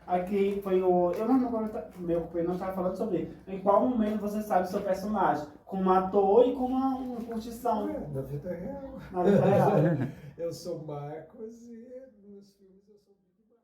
Aqui foi o. Eu não meu companheiro não estava falando sobre em qual momento você sabe o seu personagem. Como ator e como uma curtição. Na vida real. Na vida real. Eu sou Marcos e nos filmes eu sou Big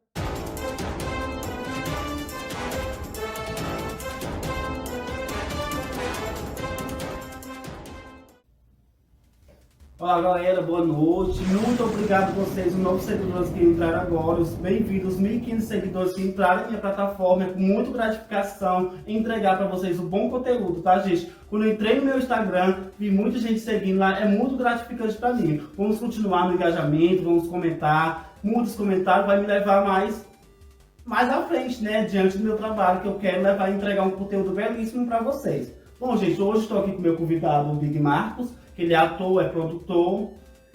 Olá galera, boa noite. Muito obrigado a vocês, os novos seguidores que entraram agora, os bem-vindos, 1.500 seguidores que entraram na minha plataforma. É com muita gratificação entregar para vocês um bom conteúdo, tá gente? Quando eu entrei no meu Instagram, vi muita gente seguindo lá, é muito gratificante para mim. Vamos continuar no engajamento, vamos comentar, muitos comentários vai me levar mais à frente, né? Diante do meu trabalho, que eu quero levar e entregar um conteúdo belíssimo para vocês. Bom gente, hoje estou aqui com o meu convidado, o Big Marcos, que ele é ator, é produtor,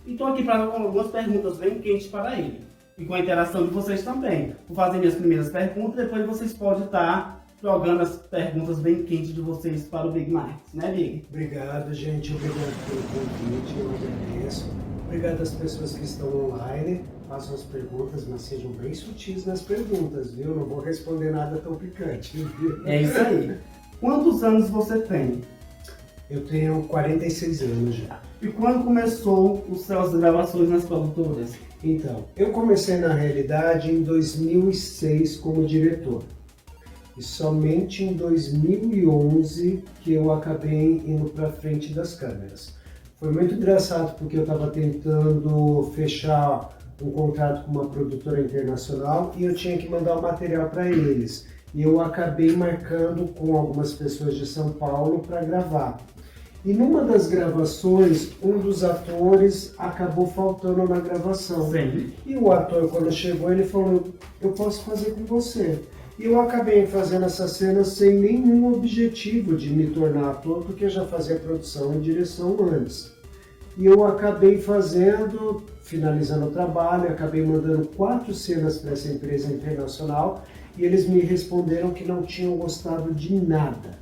e estou aqui para algumas perguntas bem quentes para ele. E com a interação de vocês também. Vou fazer minhas primeiras perguntas, depois vocês podem estar jogando as perguntas bem quentes de vocês para o Big Marcos, né Big? Obrigado, gente. Obrigado pelo convite, eu agradeço. Obrigado às pessoas que estão online. Façam as perguntas, mas sejam bem sutis nas perguntas, viu? Não vou responder nada tão picante, viu? É isso aí. Quantos anos você tem? Eu tenho 46 anos já. E quando começou as suas gravações nas produtoras? Então, eu comecei na realidade em 2006 como diretor. E somente em 2011 que eu acabei indo para frente das câmeras. Foi muito engraçado porque eu estava tentando fechar um contrato com uma produtora internacional e eu tinha que mandar o material para eles. E eu acabei marcando com algumas pessoas de São Paulo para gravar. E numa das gravações, um dos atores acabou faltando na gravação. Sim. E o ator, quando chegou, ele falou, eu posso fazer com você. E eu acabei fazendo essa cena sem nenhum objetivo de me tornar ator, porque eu já fazia produção e direção antes. E eu acabei fazendo, finalizando o trabalho, acabei mandando 4 cenas para essa empresa internacional e eles me responderam que não tinham gostado de nada.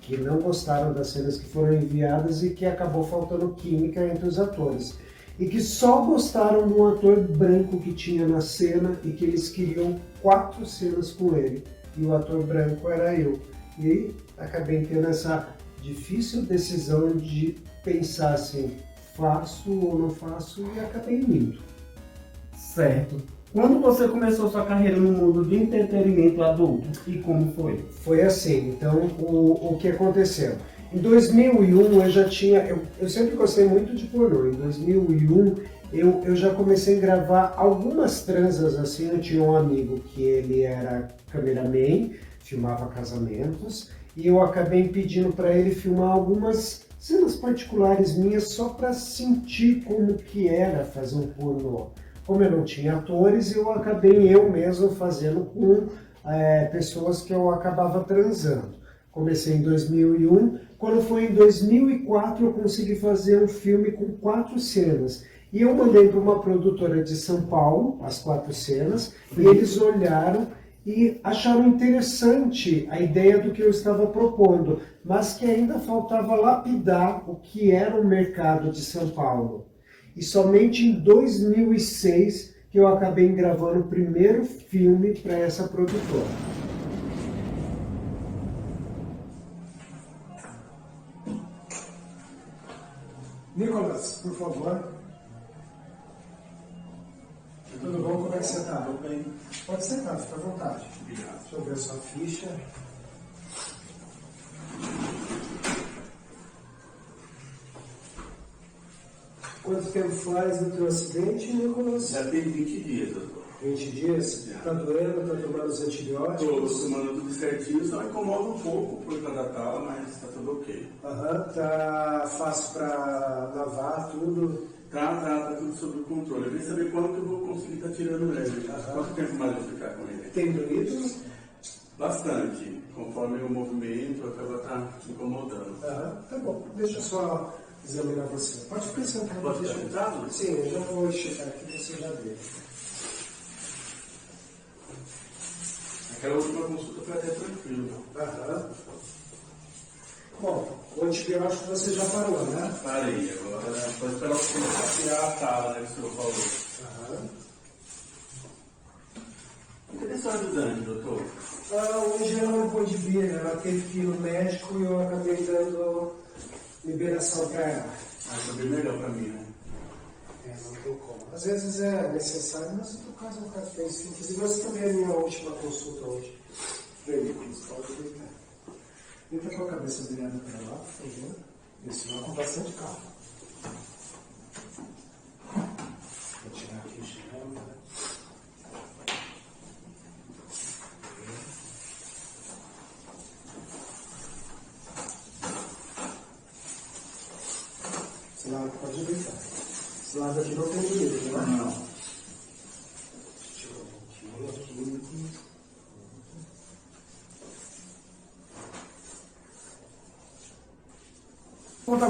Que não gostaram das cenas que foram enviadas e que acabou faltando química entre os atores. E que só gostaram de um ator branco que tinha na cena e que eles queriam 4 cenas com ele. E o ator branco era eu. E acabei tendo essa difícil decisão de pensar assim, faço ou não faço, e acabei indo. Certo. Quando você começou sua carreira no mundo de entretenimento adulto e como foi? Foi assim, então o que aconteceu? Em 2001 eu já tinha, eu sempre gostei muito de pornô, em 2001 eu já comecei a gravar algumas transas assim, eu tinha um amigo que ele era cameraman, filmava casamentos, e eu acabei pedindo para ele filmar algumas cenas particulares minhas só para sentir como que era fazer um pornô. Como eu não tinha atores, eu acabei eu mesmo fazendo com pessoas que eu acabava transando. Comecei em 2001, quando foi em 2004 eu consegui fazer um filme com 4 cenas. E eu mandei para uma produtora de São Paulo, as 4 cenas, e eles olharam e acharam interessante a ideia do que eu estava propondo, mas que ainda faltava lapidar o que era o mercado de São Paulo. E somente em 2006 que eu acabei gravando o primeiro filme para essa produtora. Nicolas, por favor. Tudo bom? Como é que você está? Tudo bem. Pode sentar, fica à vontade. Obrigado. Deixa eu ver a sua ficha. Quanto tempo faz do teu acidente, Nicolas? Já tem 20 dias, doutor. 20 dias? Tá doendo? Tá tomando os antibióticos? Estou tomando tudo certinho, só incomoda um pouco por causa da tala, mas tá tudo ok. Tá fácil pra lavar tudo? Tá tudo sob controle. Eu queria saber quando que eu vou conseguir estar tirando ele. Quanto tempo mais eu vou ficar com ele? Tem doído? Bastante. Conforme o movimento, acaba tá incomodando. Tá bom. Deixa eu só examinar você. Pode ficar sentado. Pode ficar sentado? Sim, eu já vou checar aqui, você já vê. Aquela última consulta foi até tranquilo. Bom, o antibiótico você já parou, né? Parei, agora pode esperar o tempo para tirar a tala, né, que o senhor falou. Eu queria é seu ajudante, doutor? Hoje ela não pôde vir, né? Ela teve que ir no médico e eu acabei dando liberação para ela. Foi bem melhor para mim, né? Não tem como. Às vezes é necessário, mas no teu caso é um caso bem simples. E você também é a minha última consulta hoje. Vem, pode deitar. Deita com a cabeça virada para lá, por favor. Isso, lá com bastante calma. Vou tirar aqui o chinelo, né? Esse lado pode deitar. Esse lado aqui não tem direito, né? Não. Deixa eu ver aqui. Conta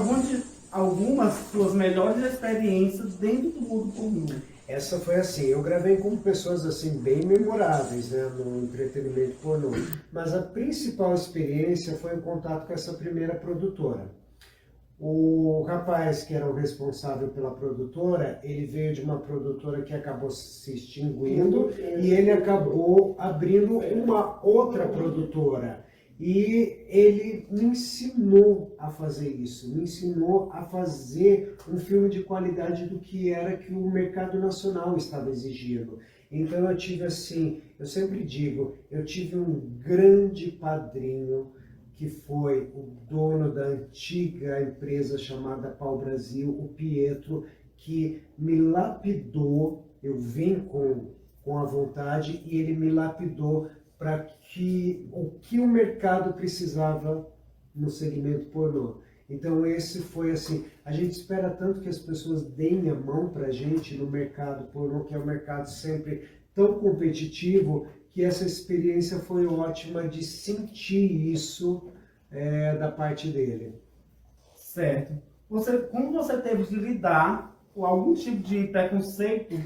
algumas suas melhores experiências dentro do mundo pornô. Essa foi assim, eu gravei com pessoas assim bem memoráveis, né, no entretenimento pornô, mas a principal experiência foi o contato com essa primeira produtora. O rapaz que era o responsável pela produtora, ele veio de uma produtora que acabou se extinguindo e ele acabou abrindo uma outra produtora. E ele me ensinou a fazer isso, me ensinou a fazer um filme de qualidade do que era que o mercado nacional estava exigindo. Então eu tive assim, eu sempre digo, eu tive um grande padrinho, que foi o dono da antiga empresa chamada Pau Brasil, o Pietro, que me lapidou, eu vim com a vontade e ele me lapidou para que o mercado precisava no segmento pornô. Então esse foi assim, a gente espera tanto que as pessoas deem a mão para a gente no mercado pornô, que é um mercado sempre tão competitivo, que essa experiência foi ótima de sentir isso da parte dele. Certo. Como você teve de lidar com algum tipo de preconceito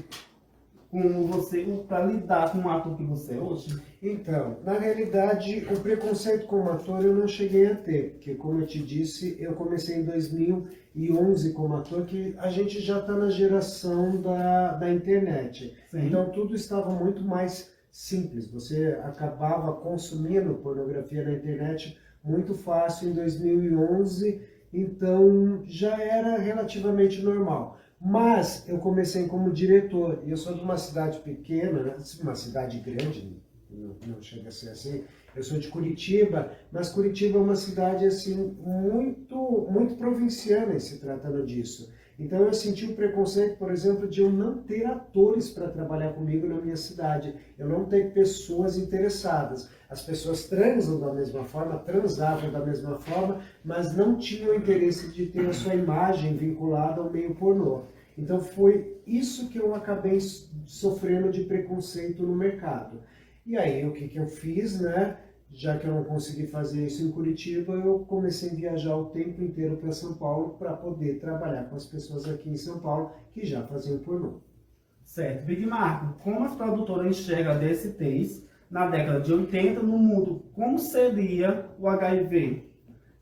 com você para lidar com o ator que você é hoje? Então, na realidade, o preconceito como ator eu não cheguei a ter, porque como eu te disse, eu comecei em 2011 como ator, que a gente já está na geração da internet. Sim. Então tudo estava muito mais simples, você acabava consumindo pornografia na internet muito fácil em 2011, então já era relativamente normal. Mas eu comecei como diretor, e eu sou de uma cidade pequena, né? Uma cidade grande, não chega a ser assim. Eu sou de Curitiba, mas Curitiba é uma cidade assim muito provinciana em se tratando disso. Então eu senti o preconceito, por exemplo, de eu não ter atores para trabalhar comigo na minha cidade. Eu não ter pessoas interessadas. As pessoas transam da mesma forma, transavam da mesma forma, mas não tinham interesse de ter a sua imagem vinculada ao meio pornô. Então foi isso que eu acabei sofrendo de preconceito no mercado. E aí o que eu fiz, né? Já que eu não consegui fazer isso em Curitiba, eu comecei a viajar o tempo inteiro para São Paulo para poder trabalhar com as pessoas aqui em São Paulo que já faziam pornô. Certo. Big Marco, como as produtoras enxergam DSTs na década de 80 no mundo, como seria o HIV?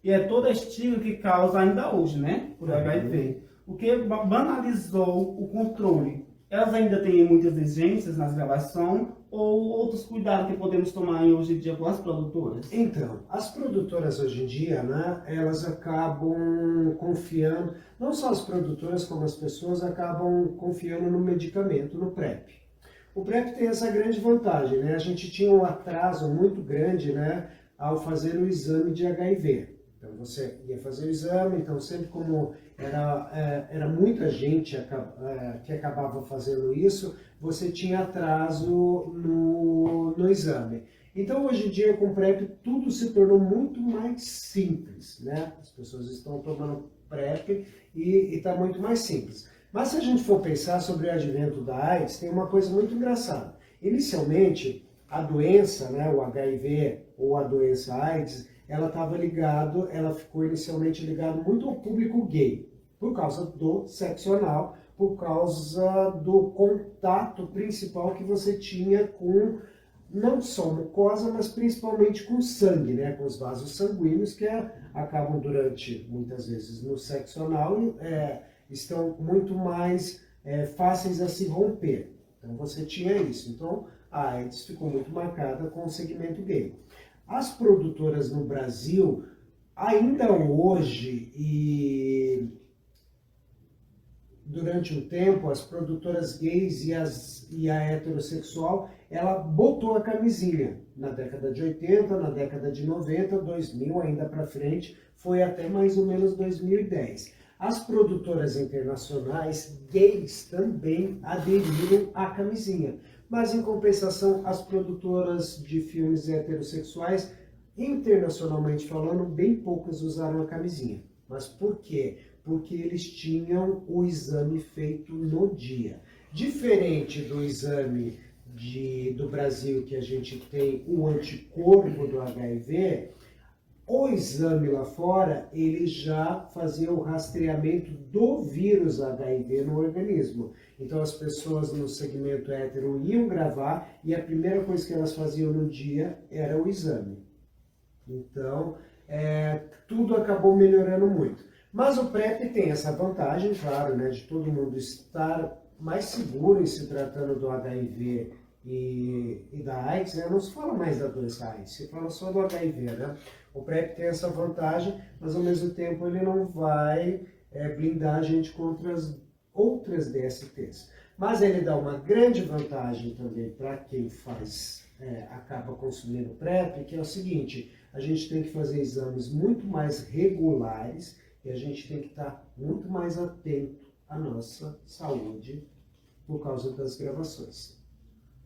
E é toda a estigma que causa ainda hoje, né? Por HIV. O que banalizou o controle. Elas ainda têm muitas exigências nas gravações ou outros cuidados que podemos tomar hoje em dia com as produtoras? Então, as produtoras hoje em dia, né, elas acabam confiando, não só as produtoras como as pessoas acabam confiando no medicamento, no PrEP. O PrEP tem essa grande vantagem, né? A gente tinha um atraso muito grande, né, ao fazer o exame de HIV. Então você ia fazer o exame, então sempre como era muita gente que acabava fazendo isso, você tinha atraso no exame. Então hoje em dia com o PrEP tudo se tornou muito mais simples, né? As pessoas estão tomando PrEP e está muito mais simples. Mas se a gente for pensar sobre o advento da AIDS, tem uma coisa muito engraçada. Inicialmente, a doença, né, o HIV ou a doença AIDS, ela ficou inicialmente ligada muito ao público gay, por causa do sexo anal, por causa do contato principal que você tinha com não só mucosa, mas principalmente com sangue, né, com os vasos sanguíneos que acabam durante, muitas vezes, no sexo anal, estão muito mais fáceis a se romper. Então você tinha isso. Então a AIDS ficou muito marcada com o segmento gay. As produtoras no Brasil, ainda hoje e durante um tempo, as produtoras gays e a heterossexual, ela botou a camisinha na década de 80, na década de 90, 2000, ainda para frente, foi até mais ou menos 2010. As produtoras internacionais gays também aderiram à camisinha, mas em compensação, as produtoras de filmes heterossexuais, internacionalmente falando, bem poucas usaram a camisinha. Mas por quê? Porque eles tinham o exame feito no dia. Diferente do exame do Brasil, que a gente tem o anticorpo do HIV, o exame lá fora, ele já fazia o rastreamento do vírus HIV no organismo. Então as pessoas no segmento hétero iam gravar e a primeira coisa que elas faziam no dia era o exame. Então, tudo acabou melhorando muito. Mas o PrEP tem essa vantagem, claro, né, de todo mundo estar mais seguro em se tratando do HIV e da AIDS, né? Não se fala mais da doença AIDS, se fala só do HIV, né? O PrEP tem essa vantagem, mas ao mesmo tempo ele não vai blindar a gente contra as outras DSTs. Mas ele dá uma grande vantagem também para quem acaba consumindo PrEP, que é o seguinte: a gente tem que fazer exames muito mais regulares e a gente tem que estar muito mais atento à nossa saúde por causa das gravações.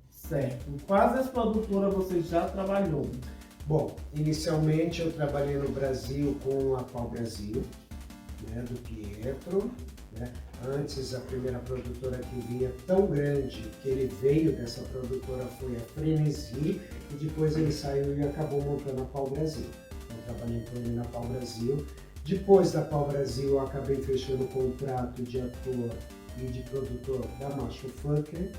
Certo. Quais as produtoras você já trabalhou? Bom, inicialmente eu trabalhei no Brasil com a Pau Brasil, né, do Pietro. Né? Antes, a primeira produtora que vinha tão grande que ele veio dessa produtora foi a Frenesi, e depois ele saiu e acabou montando a Pau Brasil. Eu trabalhei com ele na Pau Brasil. Depois da Pau Brasil, eu acabei fechando o contrato de ator e de produtor da Macho Funker.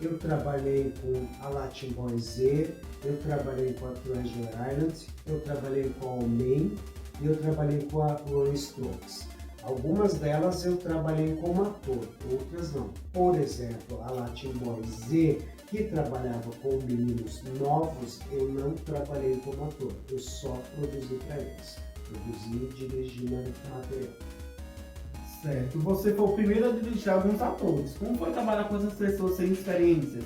Eu trabalhei com a Latin Boy Z, eu trabalhei com a Treasure Island, eu trabalhei com a Omen e eu trabalhei com a Rolling Strokes. Algumas delas eu trabalhei como ator, outras não. Por exemplo, a Latin Boy Z, que trabalhava com meninos novos, eu não trabalhei como ator, eu só produzi para eles. Produzi e dirigi material. Certo. Você foi o primeiro a dirigir alguns atores. Como foi trabalhar com essas pessoas sem experiências?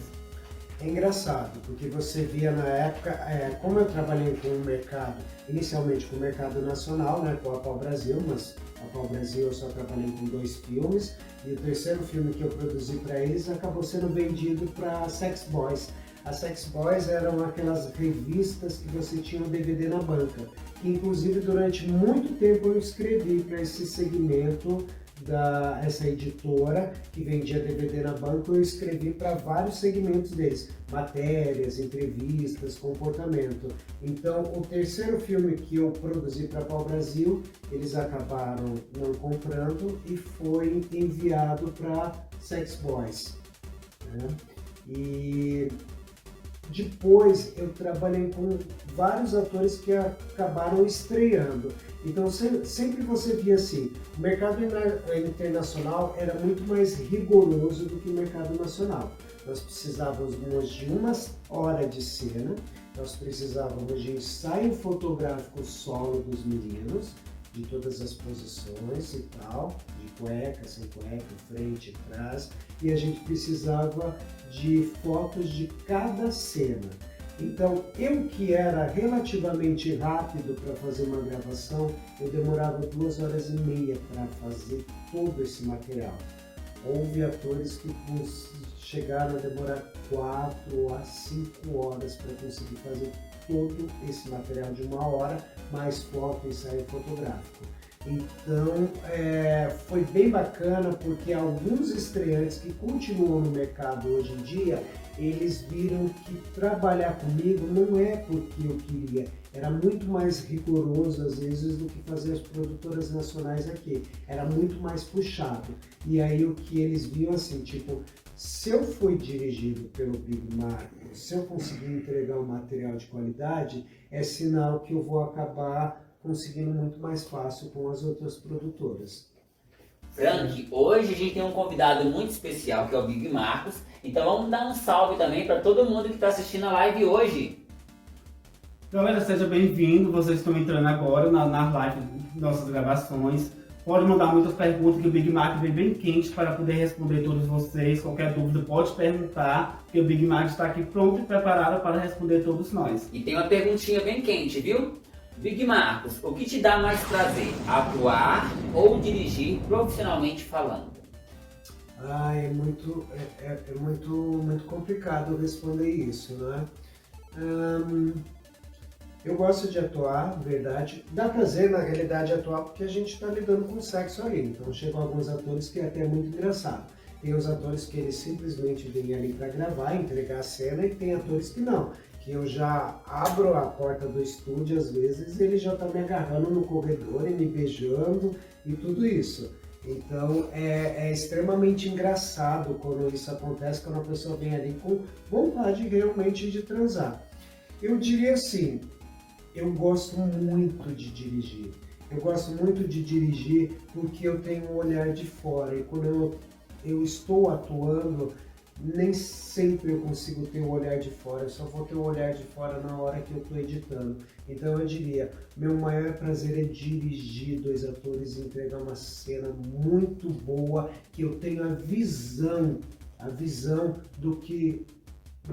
É engraçado, porque você via na época, como eu trabalhei com o mercado, inicialmente com o mercado nacional, né, com a Pau Brasil, mas a Pau Brasil eu só trabalhei com 2 filmes, e o terceiro filme que eu produzi para eles acabou sendo vendido para Sex Boys. As Sex Boys eram aquelas revistas que você tinha um DVD na banca, que inclusive durante muito tempo eu escrevi para esse segmento essa editora que vendia DVD na banca. Eu escrevi para vários segmentos deles, matérias, entrevistas, comportamento. Então o terceiro filme que eu produzi para a Pau Brasil, eles acabaram não comprando e foi enviado para Sex Boys, né? E depois eu trabalhei com vários atores que acabaram estreando. Então sempre você via assim, o mercado internacional era muito mais rigoroso do que o mercado nacional. Nós precisávamos de 1 hora de cena, nós precisávamos de ensaio fotográfico solo dos meninos, de todas as posições e tal, de cueca, sem cueca, frente, trás, e a gente precisava de fotos de cada cena. Então, eu que era relativamente rápido para fazer uma gravação, eu demorava 2 horas e meia para fazer todo esse material. Houve atores que chegaram a demorar 4 a 5 horas para conseguir fazer todo esse material de 1 hora, mais foto e ensaio fotográfico. Então, foi bem bacana, porque alguns estreantes que continuam no mercado hoje em dia, eles viram que trabalhar comigo não é porque eu queria, era muito mais rigoroso às vezes do que fazer as produtoras nacionais aqui, era muito mais puxado. E aí o que eles viam assim, tipo, se eu fui dirigido pelo Big Marco, se eu conseguir entregar um material de qualidade, é sinal que eu vou acabar conseguindo muito mais fácil com as outras produtoras. Frank, hoje a gente tem um convidado muito especial, que é o Big Marcos, Então vamos dar um salve também para todo mundo que está assistindo a live hoje. Galera, seja bem-vindo. Vocês estão entrando agora na live de nossas gravações. Pode mandar muitas perguntas que o Big Mac vem bem quente para poder responder todos vocês. Qualquer dúvida pode perguntar, que o Big Mac está aqui pronto e preparado para responder todos nós. E tem uma perguntinha bem quente, viu? Big Marcos, o que te dá mais prazer? Atuar ou dirigir profissionalmente falando? É muito complicado responder isso, né? Eu gosto de atuar, verdade. Dá prazer, na realidade, atuar porque a gente está lidando com sexo ali. Então chegam alguns atores que é até muito engraçado. Tem os atores que eles simplesmente vêm ali para gravar, entregar a cena, e tem atores que não. Que eu já abro a porta do estúdio, às vezes, ele já está me agarrando no corredor e me beijando e tudo isso. Então é extremamente engraçado quando isso acontece, quando a pessoa vem ali com vontade realmente de transar. Eu diria assim, eu gosto muito de dirigir. Eu gosto muito de dirigir porque eu tenho um olhar de fora, e quando eu estou atuando, nem sempre eu consigo ter o olhar de fora, eu só vou ter o olhar de fora na hora que eu estou editando. Então eu diria, meu maior prazer é dirigir dois atores e entregar uma cena muito boa, que eu tenho a visão do que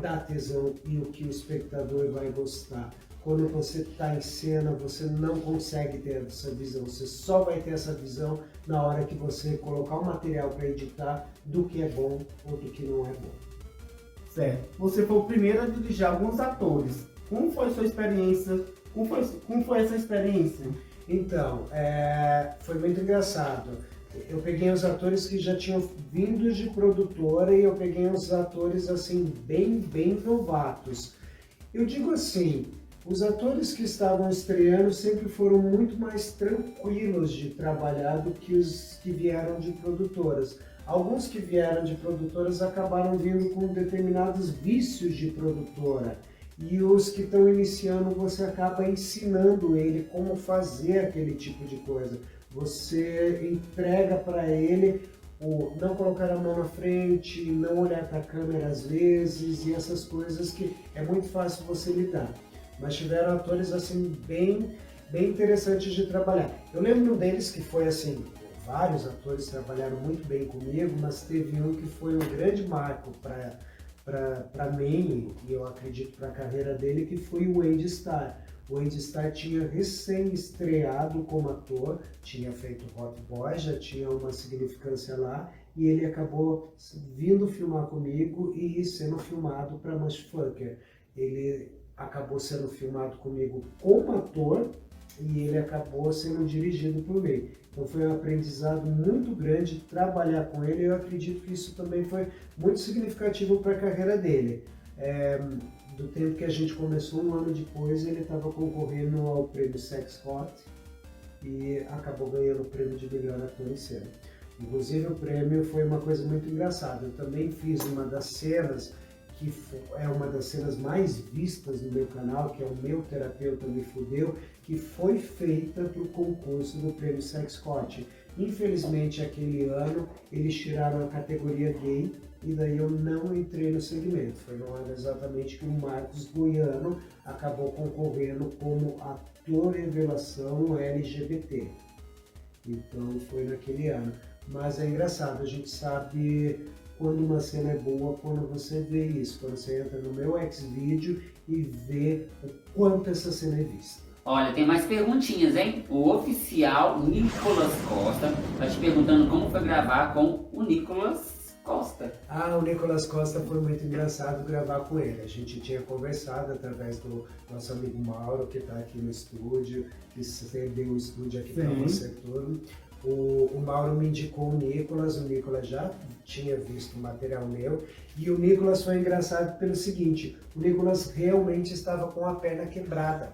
dá tesão e o que o espectador vai gostar. Quando você está em cena, você não consegue ter essa visão, você só vai ter essa visão na hora que você colocar o material para editar do que é bom ou do que não é bom. Certo. Você foi o primeiro a dirigir alguns atores. Como foi sua experiência? Como foi essa experiência? Então, foi muito engraçado. Eu peguei os atores que já tinham vindo de produtora e eu peguei os atores assim bem novatos. Eu digo assim, os atores que estavam estreando sempre foram muito mais tranquilos de trabalhar do que os que vieram de produtoras. Alguns que vieram de produtoras acabaram vindo com determinados vícios de produtora. E os que estão iniciando, você acaba ensinando ele como fazer aquele tipo de coisa. Você entrega para ele o não colocar a mão na frente, não olhar para a câmera às vezes, e essas coisas que é muito fácil você lidar. Mas tiveram atores assim bem interessantes de trabalhar. Eu lembro deles que foi assim, vários atores trabalharam muito bem comigo, mas teve um que foi um grande marco para mim, e eu acredito para a carreira dele, que foi o Andy Starr. O Andy Starr tinha recém-estreado como ator, tinha feito Hot Boy, já tinha uma significância lá, e ele acabou vindo filmar comigo e sendo filmado para Motherfucker. Ele acabou sendo filmado comigo como ator e ele acabou sendo dirigido por mim. Então foi um aprendizado muito grande trabalhar com ele, e eu acredito que isso também foi muito significativo para a carreira dele. Do tempo que a gente começou, um ano depois, ele estava concorrendo ao prêmio Sex Hot e acabou ganhando o prêmio de melhor ator em cena. Inclusive o prêmio foi uma coisa muito engraçada. Eu também fiz uma das cenas, que é uma das cenas mais vistas no meu canal, que é o Meu Terapeuta Me Fudeu, que foi feita para o concurso do prêmio Sex Hot. Infelizmente, aquele ano, eles tiraram a categoria gay, e daí eu não entrei no segmento. Foi no ano exatamente que o Marcos Goiano acabou concorrendo como ator revelação LGBT. Então foi naquele ano. Mas é engraçado, a gente sabe quando uma cena é boa, quando você vê isso, quando você entra no meu Xvideo e vê o quanto essa cena é vista. Olha, tem mais perguntinhas, hein? O oficial Nicolas Costa tá te perguntando como foi gravar com o Nicolas Costa. O Nicolas Costa foi muito engraçado gravar com ele. A gente tinha conversado através do nosso amigo Mauro, que está aqui no estúdio, que cedeu o estúdio aqui para você todo. O Mauro me indicou o Nicolas já tinha visto o material meu, e o Nicolas foi engraçado pelo seguinte, o Nicolas realmente estava com a perna quebrada,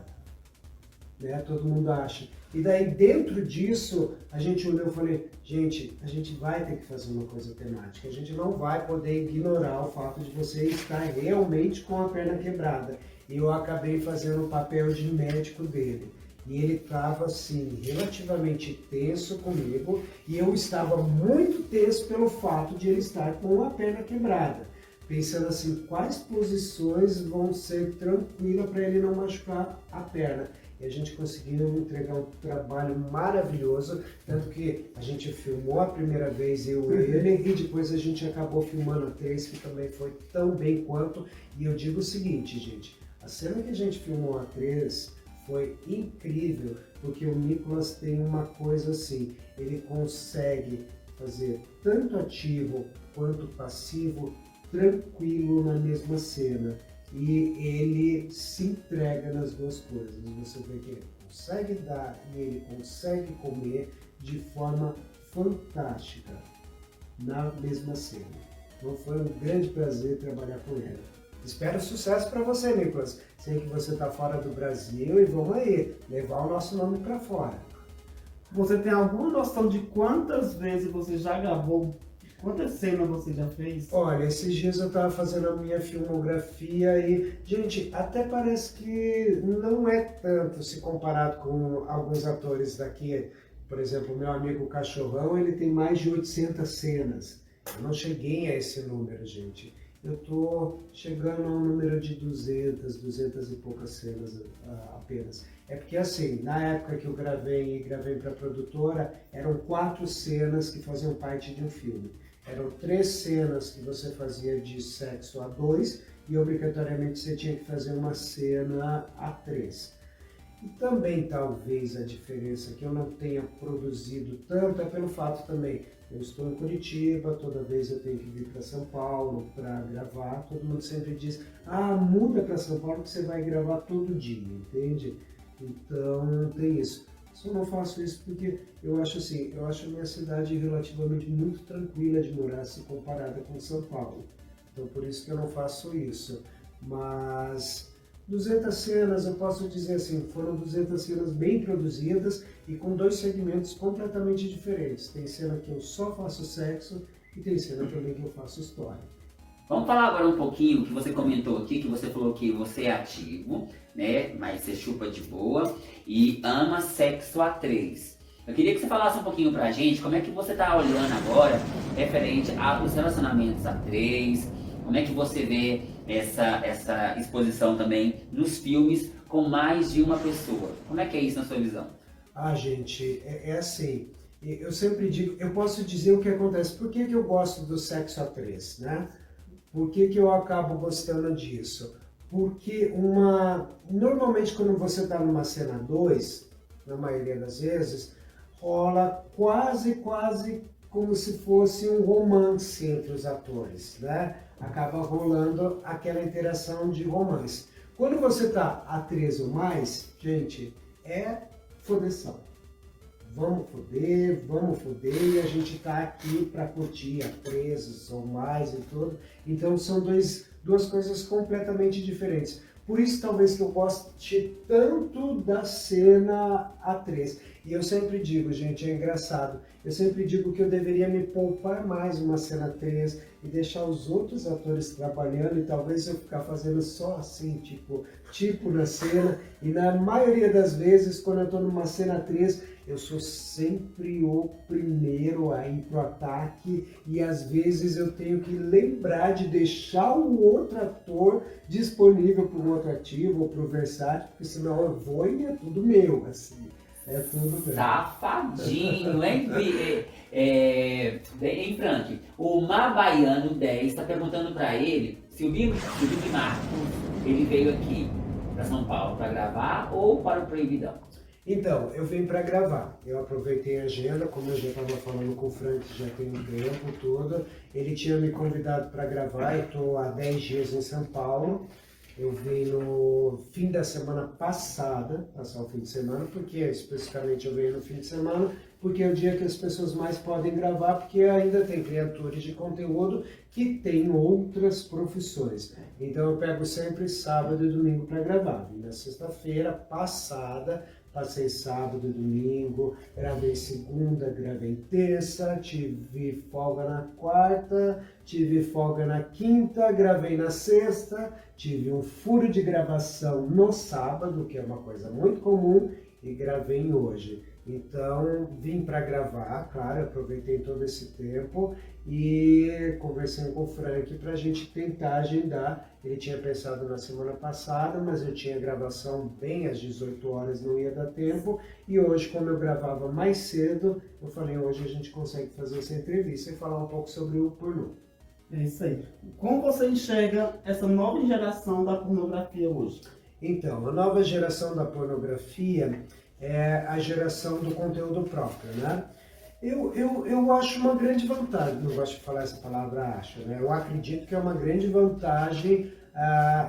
né? Todo mundo acha. E daí dentro disso, a gente olhou e falei, gente, a gente vai ter que fazer uma coisa temática, a gente não vai poder ignorar o fato de você estar realmente com a perna quebrada. E eu acabei fazendo o papel de médico dele. E ele estava, assim, relativamente tenso comigo, e eu estava muito tenso pelo fato de ele estar com a perna quebrada. pensando assim, quais posições vão ser tranquilas para ele não machucar a perna. E a gente conseguiu entregar um trabalho maravilhoso, tanto que a gente filmou a primeira vez eu e ele, e depois a gente acabou filmando a 3, que também foi tão bem quanto. E eu digo o seguinte, gente, a cena que a gente filmou a 3 foi incrível, porque o Nicolas tem uma coisa assim, ele consegue fazer tanto ativo quanto passivo tranquilo na mesma cena. E ele se entrega nas duas coisas. Você vê que ele consegue dar e ele consegue comer de forma fantástica na mesma cena. Então foi um grande prazer trabalhar com ele. Espero sucesso para você, Nicolas. Sei que você está fora do Brasil e vamos aí levar o nosso nome para fora. Você tem alguma noção de quantas vezes você já gravou? Quantas cenas você já fez? Olha, esses dias eu estava fazendo a minha filmografia e, gente, até parece que não é tanto se comparado com alguns atores daqui. Por exemplo, o meu amigo Cachorrão, ele tem mais de 800 cenas. Eu não cheguei a esse número, gente. Eu estou chegando a um número de 200 e poucas cenas apenas. É porque assim, na época que eu gravei para a produtora, eram 4 cenas que faziam parte de um filme. Eram 3 cenas que você fazia de sexo a 2 e obrigatoriamente você tinha que fazer uma cena a 3. E também talvez a diferença que eu não tenha produzido tanto é pelo fato também, eu estou em Curitiba, toda vez eu tenho que vir para São Paulo para gravar, todo mundo sempre diz, muda para São Paulo que você vai gravar todo dia, entende? Então tem isso. Só não faço isso porque eu acho assim, eu acho a minha cidade relativamente muito tranquila de morar se comparada com São Paulo. Então por isso que eu não faço isso. Mas 200 cenas, eu posso dizer assim, foram 200 cenas bem produzidas e com 2 segmentos completamente diferentes. Tem cena que eu só faço sexo e tem cena também que eu faço história. Vamos falar agora um pouquinho que você comentou aqui, que você falou que você é ativo, né? Mas você chupa de boa e ama sexo a 3. Eu queria que você falasse um pouquinho pra gente como é que você tá olhando agora referente aos relacionamentos a 3, como é que você vê essa exposição também nos filmes com mais de uma pessoa. Como é que é isso na sua visão? Gente, é assim, eu sempre digo, eu posso dizer o que acontece, por que eu gosto do sexo a 3, né? Por que eu acabo gostando disso? Porque normalmente quando você está numa cena 2, na maioria das vezes, rola quase como se fosse um romance entre os atores, né? Acaba rolando aquela interação de romance. Quando você está a 3 ou mais, gente, é fodeção. Vamos foder, e a gente tá aqui para curtir a 3 ou mais e tudo. Então são duas coisas completamente diferentes. Por isso talvez que eu goste tanto da cena a 3. E eu sempre digo, gente, é engraçado, eu sempre digo que eu deveria me poupar mais uma cena 3 e deixar os outros atores trabalhando e talvez eu ficar fazendo só assim, tipo na cena. E na maioria das vezes, quando eu estou numa cena 3, eu sou sempre o primeiro a ir pro ataque e às vezes eu tenho que lembrar de deixar o outro ator disponível para o outro ativo ou para o versátil, porque senão eu vou e é tudo meu, assim. É tudo meu. Safadinho, hein? Hein, Frank? O Mabaiano 10 está perguntando para ele se o Big Marcos ele veio aqui para São Paulo para gravar ou para o Proibidão. Então, eu vim para gravar. Eu aproveitei a agenda, como eu já estava falando com o Frank já tem um tempo todo. Ele tinha me convidado para gravar, eu estou há 10 dias em São Paulo. Eu vim no fim da semana passada, passar o fim de semana, porque especificamente eu venho no fim de semana, porque é o dia que as pessoas mais podem gravar, porque ainda tem criadores de conteúdo que têm outras profissões. Então eu pego sempre sábado e domingo para gravar. Vim na sexta-feira passada, passei sábado e domingo, gravei segunda, gravei terça, tive folga na quarta, tive folga na quinta, gravei na sexta, tive um furo de gravação no sábado, que é uma coisa muito comum, e gravei em hoje. Então, vim para gravar, claro, aproveitei todo esse tempo e conversei com o Frank para a gente tentar agendar. Ele tinha pensado na semana passada, mas eu tinha gravação bem às 18 horas, não ia dar tempo. E hoje, como eu gravava mais cedo, eu falei, hoje a gente consegue fazer essa entrevista e falar um pouco sobre o pornô. É isso aí. Como você enxerga essa nova geração da pornografia hoje? Então, a nova geração da pornografia é a geração do conteúdo próprio, né? Eu acho uma grande vantagem, não gosto de falar essa palavra acho, né? Eu acredito que é uma grande vantagem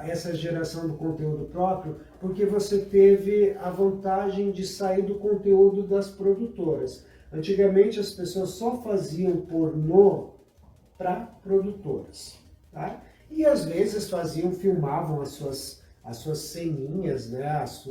essa geração do conteúdo próprio, porque você teve a vantagem de sair do conteúdo das produtoras. Antigamente as pessoas só faziam pornô para produtoras, tá? E às vezes filmavam as suas ceninhas, né? as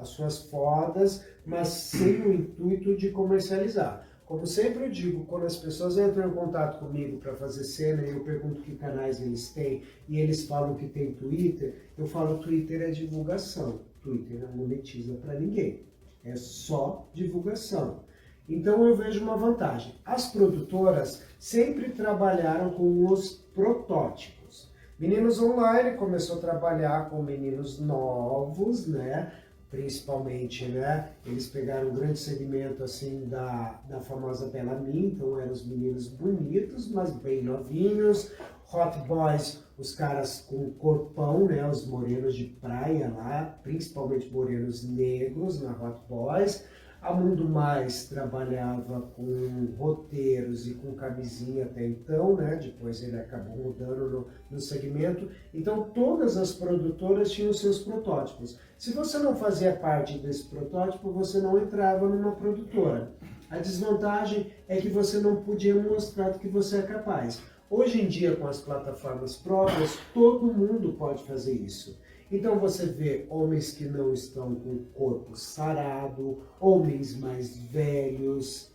suas fodas, mas sem o intuito de comercializar. Como sempre eu digo, quando as pessoas entram em contato comigo para fazer cena e eu pergunto que canais eles têm e eles falam que tem Twitter, eu falo Twitter é divulgação, Twitter não monetiza para ninguém, é só divulgação. Então eu vejo uma vantagem. As produtoras sempre trabalharam com os protótipos. Meninos Online começou a trabalhar com meninos novos, né? Principalmente, né? Eles pegaram um grande segmento assim da famosa Bellamy, então eram os meninos bonitos, mas bem novinhos. Hot Boys, os caras com corpão, né? Os morenos de praia lá, principalmente morenos negros na Hot Boys. A Mundo Mais trabalhava com roteiros e com camisinha até então, né? Depois ele acabou mudando no segmento. Então todas as produtoras tinham seus protótipos. Se você não fazia parte desse protótipo, você não entrava numa produtora. A desvantagem é que você não podia mostrar do que você é capaz. Hoje em dia, com as plataformas próprias, todo mundo pode fazer isso. Então você vê homens que não estão com o corpo sarado, homens mais velhos.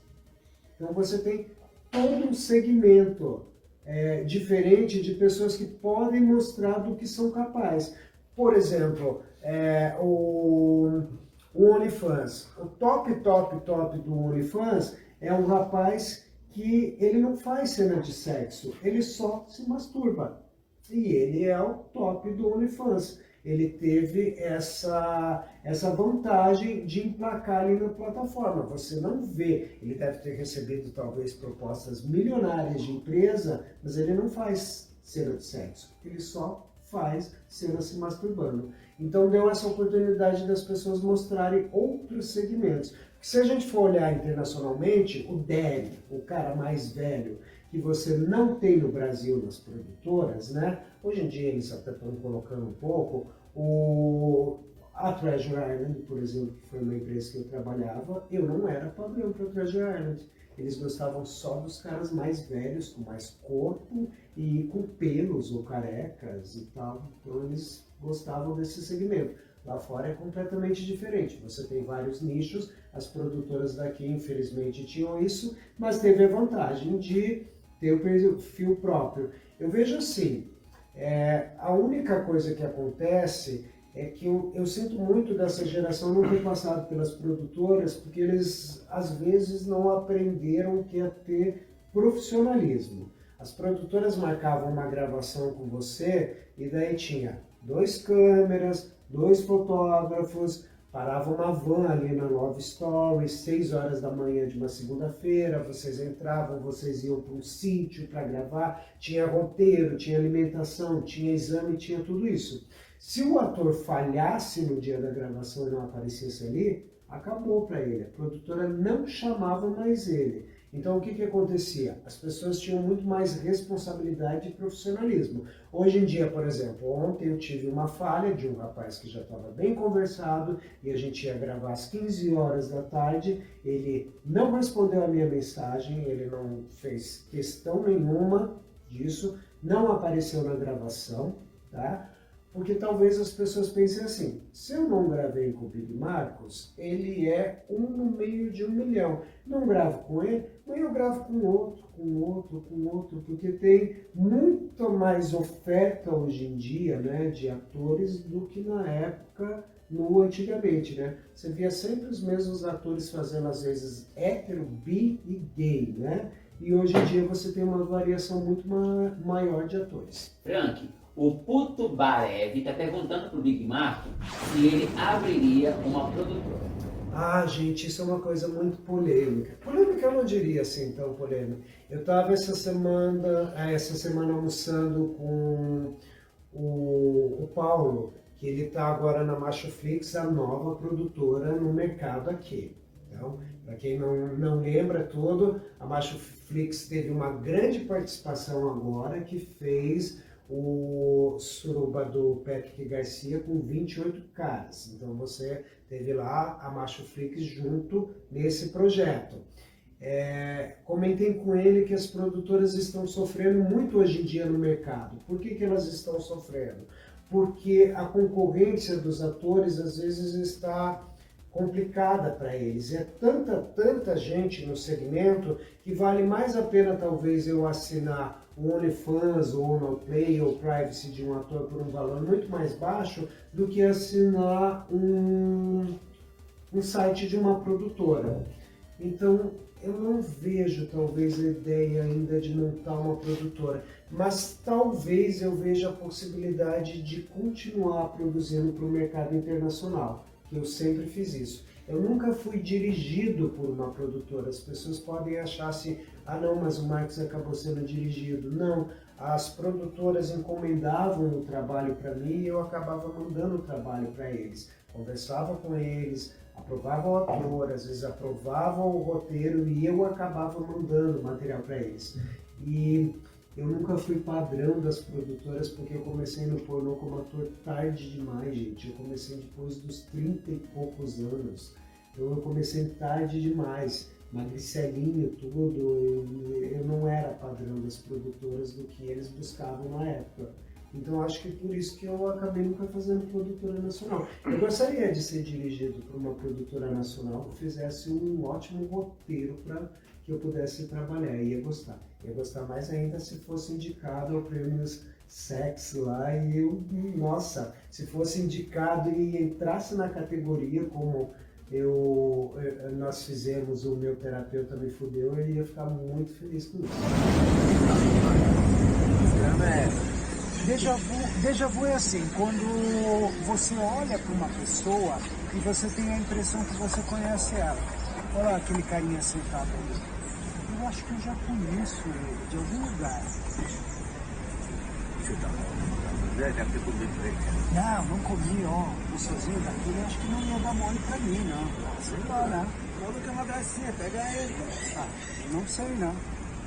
Então você tem todo um segmento diferente de pessoas que podem mostrar do que são capazes. Por exemplo, o OnlyFans. O top do OnlyFans é um rapaz que ele não faz cena de sexo, ele só se masturba. E ele é o top do OnlyFans. Ele teve essa vantagem de emplacar ali na plataforma. Você não vê, ele deve ter recebido talvez propostas milionárias de empresa, mas ele não faz cena de sexo, ele só faz cena se masturbando. Então deu essa oportunidade das pessoas mostrarem outros segmentos. Porque se a gente for olhar internacionalmente, o Daddy, o cara mais velho, que você não tem no Brasil nas produtoras, né? Hoje em dia eles até estão colocando um pouco. A Treasure Island, por exemplo, que foi uma empresa que eu trabalhava, eu não era padrão para a Treasure Island. Eles gostavam só dos caras mais velhos, com mais corpo e com pelos ou carecas e tal. Então eles gostavam desse segmento. Lá fora é completamente diferente. Você tem vários nichos, as produtoras daqui infelizmente tinham isso, mas teve a vantagem de ter o perfil próprio. Eu vejo assim, a única coisa que acontece é que eu sinto muito dessa geração não ter passado pelas produtoras, porque eles às vezes não aprenderam o que é ter profissionalismo. As produtoras marcavam uma gravação com você e daí tinha 2 câmeras, 2 fotógrafos, parava uma van ali na Love Story, 6 horas da manhã de uma segunda-feira, vocês entravam, vocês iam para um sítio para gravar, tinha roteiro, tinha alimentação, tinha exame, tinha tudo isso. Se o ator falhasse no dia da gravação e não aparecesse ali, acabou para ele, a produtora não chamava mais ele. Então o que acontecia? As pessoas tinham muito mais responsabilidade e profissionalismo. Hoje em dia, por exemplo, ontem eu tive uma falha de um rapaz que já estava bem conversado e a gente ia gravar às 15 horas da tarde, ele não respondeu a minha mensagem, ele não fez questão nenhuma disso, não apareceu na gravação, tá? Porque talvez as pessoas pensem assim, se eu não gravei com o Big Marcos, ele é 1 no meio de 1 milhão. Não gravo com ele, mas eu gravo com outro, porque tem muito mais oferta hoje em dia, né, de atores do que na época no antigamente, né? Você via sempre os mesmos atores fazendo, às vezes, hétero, bi e gay, né? E hoje em dia você tem uma variação muito maior de atores. Frank, o Puto Barev está perguntando pro Big Mark se ele abriria uma produtora. Ah, gente, isso é uma coisa muito polêmica. Polêmica eu não diria assim tão polêmica. Eu estava essa semana almoçando com o Paulo, que ele está agora na Machoflix, a nova produtora no mercado aqui. Então, para quem não lembra tudo, a Machoflix teve uma grande participação agora que fez o Suruba do Patrick Garcia com 28 caras. Então você teve lá a Machoflix junto nesse projeto. Comentem com ele que as produtoras estão sofrendo muito hoje em dia no mercado. Por que elas estão sofrendo? Porque a concorrência dos atores às vezes está complicada para eles. É tanta gente no segmento que vale mais a pena talvez eu assinar o OnlyFans, ou OnlyPlay, ou Privacy de um ator por um valor muito mais baixo do que assinar um site de uma produtora. Então, eu não vejo talvez a ideia ainda de montar uma produtora, mas talvez eu veja a possibilidade de continuar produzindo para o mercado internacional, que eu sempre fiz isso. Eu nunca fui dirigido por uma produtora. As pessoas podem achar assim, ah não, mas o Marcos acabou sendo dirigido. Não, as produtoras encomendavam o trabalho para mim e eu acabava mandando o trabalho para eles. Conversava com eles, aprovava o ator, às vezes aprovava o roteiro e eu acabava mandando material para eles. E eu nunca fui padrão das produtoras porque eu comecei no pornô como ator tarde demais, gente. Eu comecei depois dos 30 e poucos anos. Então eu comecei tarde demais, magricelinho, tudo. Eu não era padrão das produtoras do que eles buscavam na época. Então acho que por isso que eu acabei nunca fazendo produtora nacional. Eu gostaria de ser dirigido por uma produtora nacional que fizesse um ótimo roteiro para que eu pudesse trabalhar. Ia gostar mais ainda se fosse indicado ao Prêmios Sex lá e eu, nossa, se fosse indicado e entrasse na categoria como nós fizemos, o Meu Terapeuta Me Fudeu, eu ia ficar muito feliz com isso. Déjà vu é assim, quando você olha para uma pessoa e você tem a impressão que você conhece ela. Olha lá aquele carinha sentado ali. Eu acho que eu já conheço ele de algum lugar. Você tá deve ter comido frente. Não comi, ó. O sozinho daquele, eu acho que não ia dar mole pra mim, não. Sei lá, né? Logo que é uma gracinha, pega ele. Ah, não sei, não.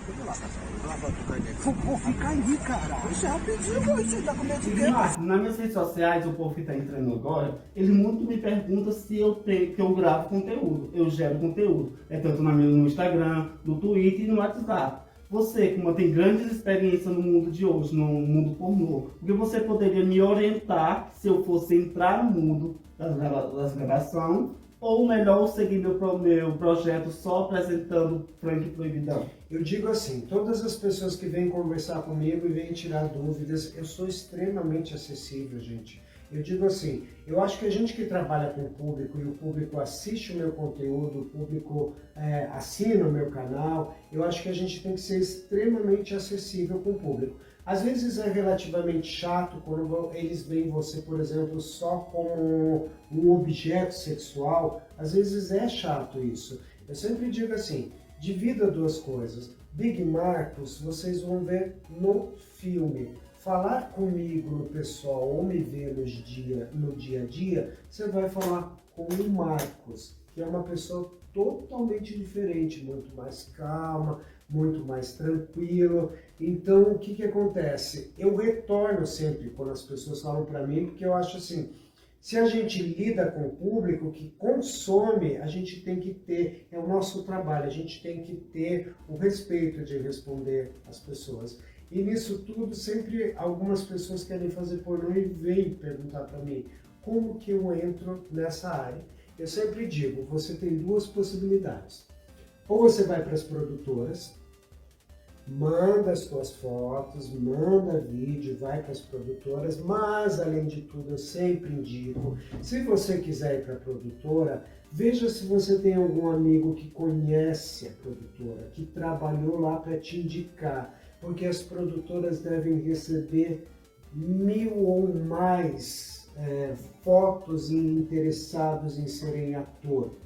Vamos lá, Café. Vou lavar o caneco. Pô, fica aí, cara. Isso é rapidinho, pô. Você tá com medo de quê? Mas, nas minhas redes sociais, o povo que está entrando agora, ele muito me pergunta se que eu gravo conteúdo, eu gero conteúdo. É tanto no Instagram, no Twitter e no WhatsApp. Você, como tem grandes experiências no mundo de hoje, no mundo pornô, porque você poderia me orientar se eu fosse entrar no mundo das gravações, ou melhor, seguir meu projeto só apresentando Frank Proibidão? Eu digo assim, todas as pessoas que vêm conversar comigo e vêm tirar dúvidas, eu sou extremamente acessível, gente. Eu digo assim, eu acho que a gente que trabalha com o público e o público assiste o meu conteúdo, o público assina o meu canal, eu acho que a gente tem que ser extremamente acessível com o público. Às vezes é relativamente chato quando eles veem você, por exemplo, só como um objeto sexual. Às vezes é chato isso. Eu sempre digo assim, divida duas coisas. Big Marcos, vocês vão ver no filme. Falar comigo no pessoal ou me ver no dia a dia, você vai falar com o Marcos, que é uma pessoa totalmente diferente, muito mais calma, muito mais tranquilo. Então, o que acontece? Eu retorno sempre quando as pessoas falam para mim, porque eu acho assim, se a gente lida com o público que consome, a gente tem que ter, é o nosso trabalho, a gente tem que ter o respeito de responder às pessoas. E nisso tudo, sempre algumas pessoas querem fazer pornô e vêm perguntar para mim, como que eu entro nessa área? Eu sempre digo, você tem duas possibilidades. Ou você vai para as produtoras, manda as tuas fotos, manda vídeo, vai para as produtoras, mas além de tudo eu sempre indico, se você quiser ir para a produtora, veja se você tem algum amigo que conhece a produtora, que trabalhou lá para te indicar, porque as produtoras devem receber 1000 ou mais fotos e interessados em serem ator,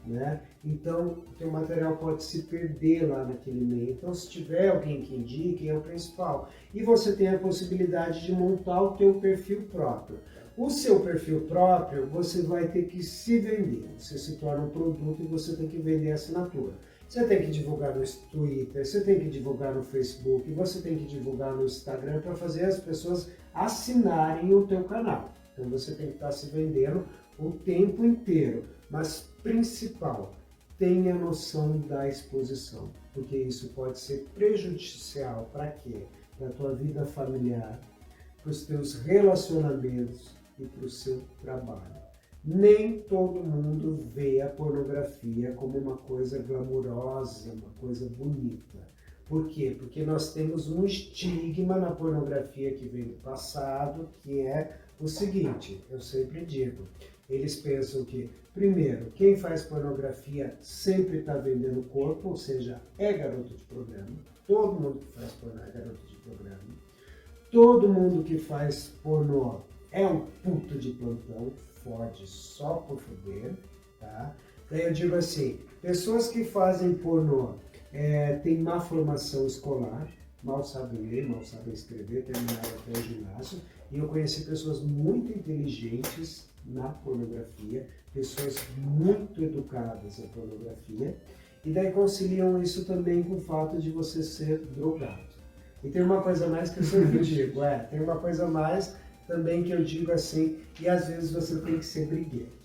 né? Então, o teu material pode se perder lá naquele meio. Então, se tiver alguém que indique, é o principal. E você tem a possibilidade de montar o teu perfil próprio. O seu perfil próprio, você vai ter que se vender. Você se torna um produto e você tem que vender a assinatura. Você tem que divulgar no Twitter, você tem que divulgar no Facebook, você tem que divulgar no Instagram para fazer as pessoas assinarem o teu canal. Então, você tem que estar se vendendo o tempo inteiro. Mas, principal, tenha noção da exposição, porque isso pode ser prejudicial para quê? Para a tua vida familiar, para os teus relacionamentos e para o seu trabalho. Nem todo mundo vê a pornografia como uma coisa glamurosa, uma coisa bonita. Por quê? Porque nós temos um estigma na pornografia que vem do passado, que é o seguinte, eu sempre digo, eles pensam que, primeiro, quem faz pornografia sempre está vendendo corpo, ou seja, é garoto de programa. Todo mundo que faz pornô é garoto de programa. Todo mundo que faz pornô é um puto de plantão, fode só por foder, tá? Daí eu digo assim, pessoas que fazem pornô têm má formação escolar, mal sabem ler, mal sabem escrever, terminaram até o ginásio, e eu conheci pessoas muito inteligentes na pornografia, pessoas muito educadas na pornografia, e daí conciliam isso também com o fato de você ser drogado. E tem uma coisa mais que eu sempre digo, tem uma coisa mais também que eu digo assim, e às vezes você tem que ser briguento.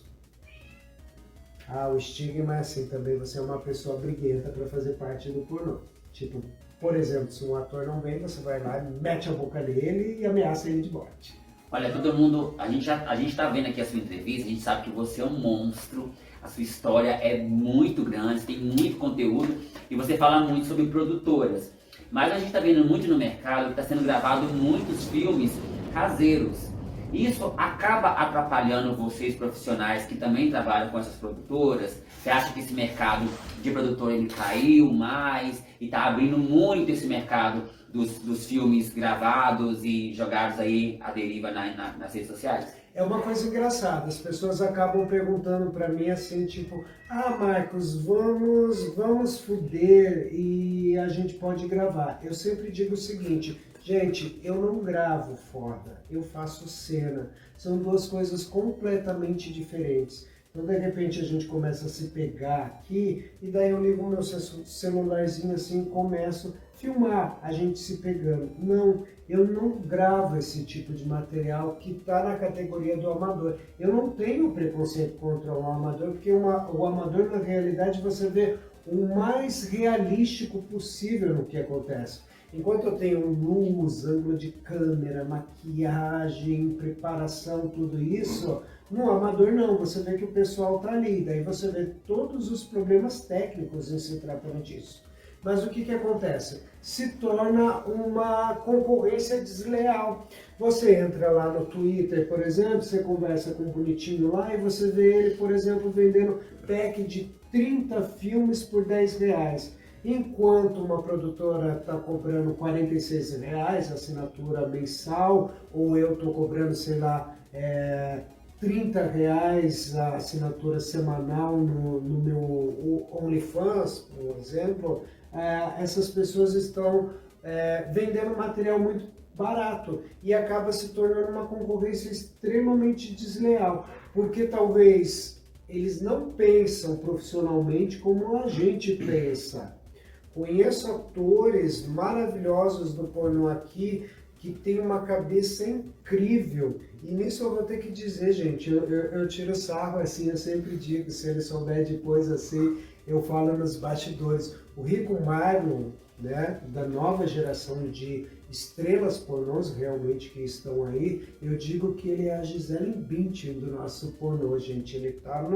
O estigma é assim também, você é uma pessoa briguenta para fazer parte do pornô. Tipo, por exemplo, se um ator não vem, você vai lá, mete a boca nele e ameaça ele de morte. Olha, todo mundo, a gente tá vendo aqui a sua entrevista, a gente sabe que você é um monstro, a sua história é muito grande, tem muito conteúdo e você fala muito sobre produtoras. Mas a gente tá vendo muito no mercado que está sendo gravado muitos filmes caseiros. Isso acaba atrapalhando vocês profissionais que também trabalham com essas produtoras? Você acha que esse mercado de produtor ele caiu mais e está abrindo muito esse mercado dos filmes gravados e jogados aí à deriva nas redes sociais? É uma coisa engraçada, as pessoas acabam perguntando para mim assim, tipo, Marcos, vamos fuder e a gente pode gravar. Eu sempre digo o seguinte, gente, eu não gravo foda, eu faço cena. São duas coisas completamente diferentes. Então, de repente, a gente começa a se pegar aqui e daí eu ligo o meu celularzinho assim e começo a filmar a gente se pegando. Não, eu não gravo esse tipo de material que está na categoria do amador. Eu não tenho preconceito contra o amador, porque o amador, na realidade, você vê o mais realístico possível no que acontece. Enquanto eu tenho luz, ângulo de câmera, maquiagem, preparação, tudo isso, no amador não, você vê que o pessoal tá ali, daí você vê todos os problemas técnicos em se tratando disso. Mas o que acontece? Se torna uma concorrência desleal. Você entra lá no Twitter, por exemplo, você conversa com um bonitinho lá e você vê ele, por exemplo, vendendo pack de 30 filmes por R$10. Enquanto uma produtora está cobrando R$46 a assinatura mensal, ou eu estou cobrando, sei lá, R$30 a assinatura semanal no meu OnlyFans, por exemplo, essas pessoas estão vendendo material muito barato e acaba se tornando uma concorrência extremamente desleal, porque talvez eles não pensam profissionalmente como a gente pensa. Conheço atores maravilhosos do pornô aqui que tem uma cabeça incrível. E nisso eu vou ter que dizer, gente, eu tiro sarro assim, eu sempre digo, se ele souber depois assim, eu falo nos bastidores. O Rico Marlon, né, da nova geração de estrelas pornôs realmente que estão aí, eu digo que ele é a Gisele Bündchen do nosso pornô, gente. Ele tá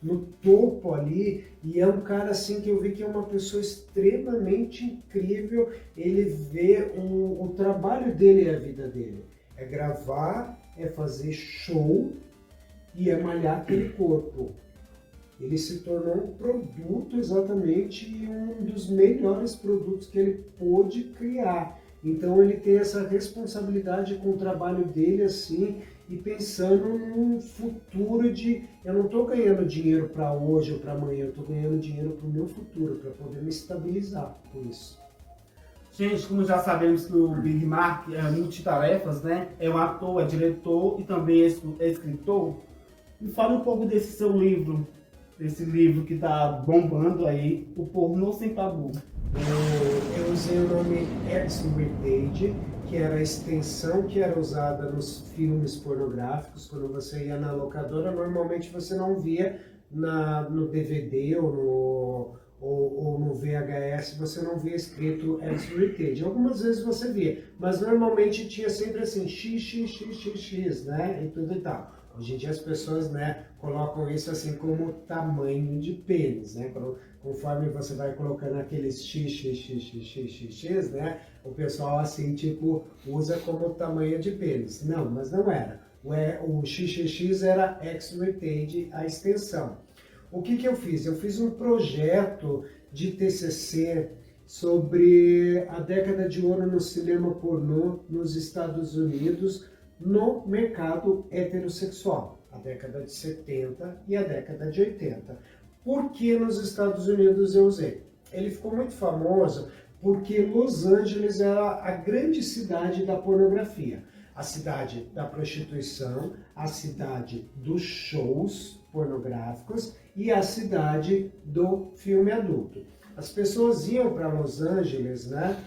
no topo ali e é um cara assim que eu vi que é uma pessoa extremamente incrível. Ele vê o trabalho dele e a vida dele. É gravar, é fazer show e é malhar aquele corpo. Ele se tornou um produto exatamente um dos melhores produtos que ele pôde criar. Então ele tem essa responsabilidade com o trabalho dele assim e pensando num futuro de eu não estou ganhando dinheiro para hoje ou para amanhã, eu estou ganhando dinheiro para o meu futuro, para poder me estabilizar com isso. Gente, como já sabemos que o Big Mark é multitarefas, né? É um ator, é diretor e também é escritor. Me fala um pouco desse seu livro, desse livro que está bombando aí, O Pornô Sem Tabu. Eu usei o nome X-Rated, que era a extensão que era usada nos filmes pornográficos. Quando você ia na locadora, normalmente você não via no DVD ou no VHS, você não via escrito X-Rated. Algumas vezes você via, mas normalmente tinha sempre assim, XXXXX, né, e tudo e tal. Hoje em dia as pessoas, né, colocam isso assim como tamanho de pênis, né? Conforme você vai colocando aqueles XXXXX, né? O pessoal assim, tipo, usa como tamanho de pênis. Não, mas não era. O XXX era X-Rated, a extensão. O que eu fiz? Eu fiz um projeto de TCC sobre a década de ouro no cinema pornô nos Estados Unidos, no mercado heterossexual, a década de 70 e a década de 80. Por que nos Estados Unidos eu usei? Ele ficou muito famoso porque Los Angeles era a grande cidade da pornografia, a cidade da prostituição, a cidade dos shows pornográficos e a cidade do filme adulto. As pessoas iam para Los Angeles, né?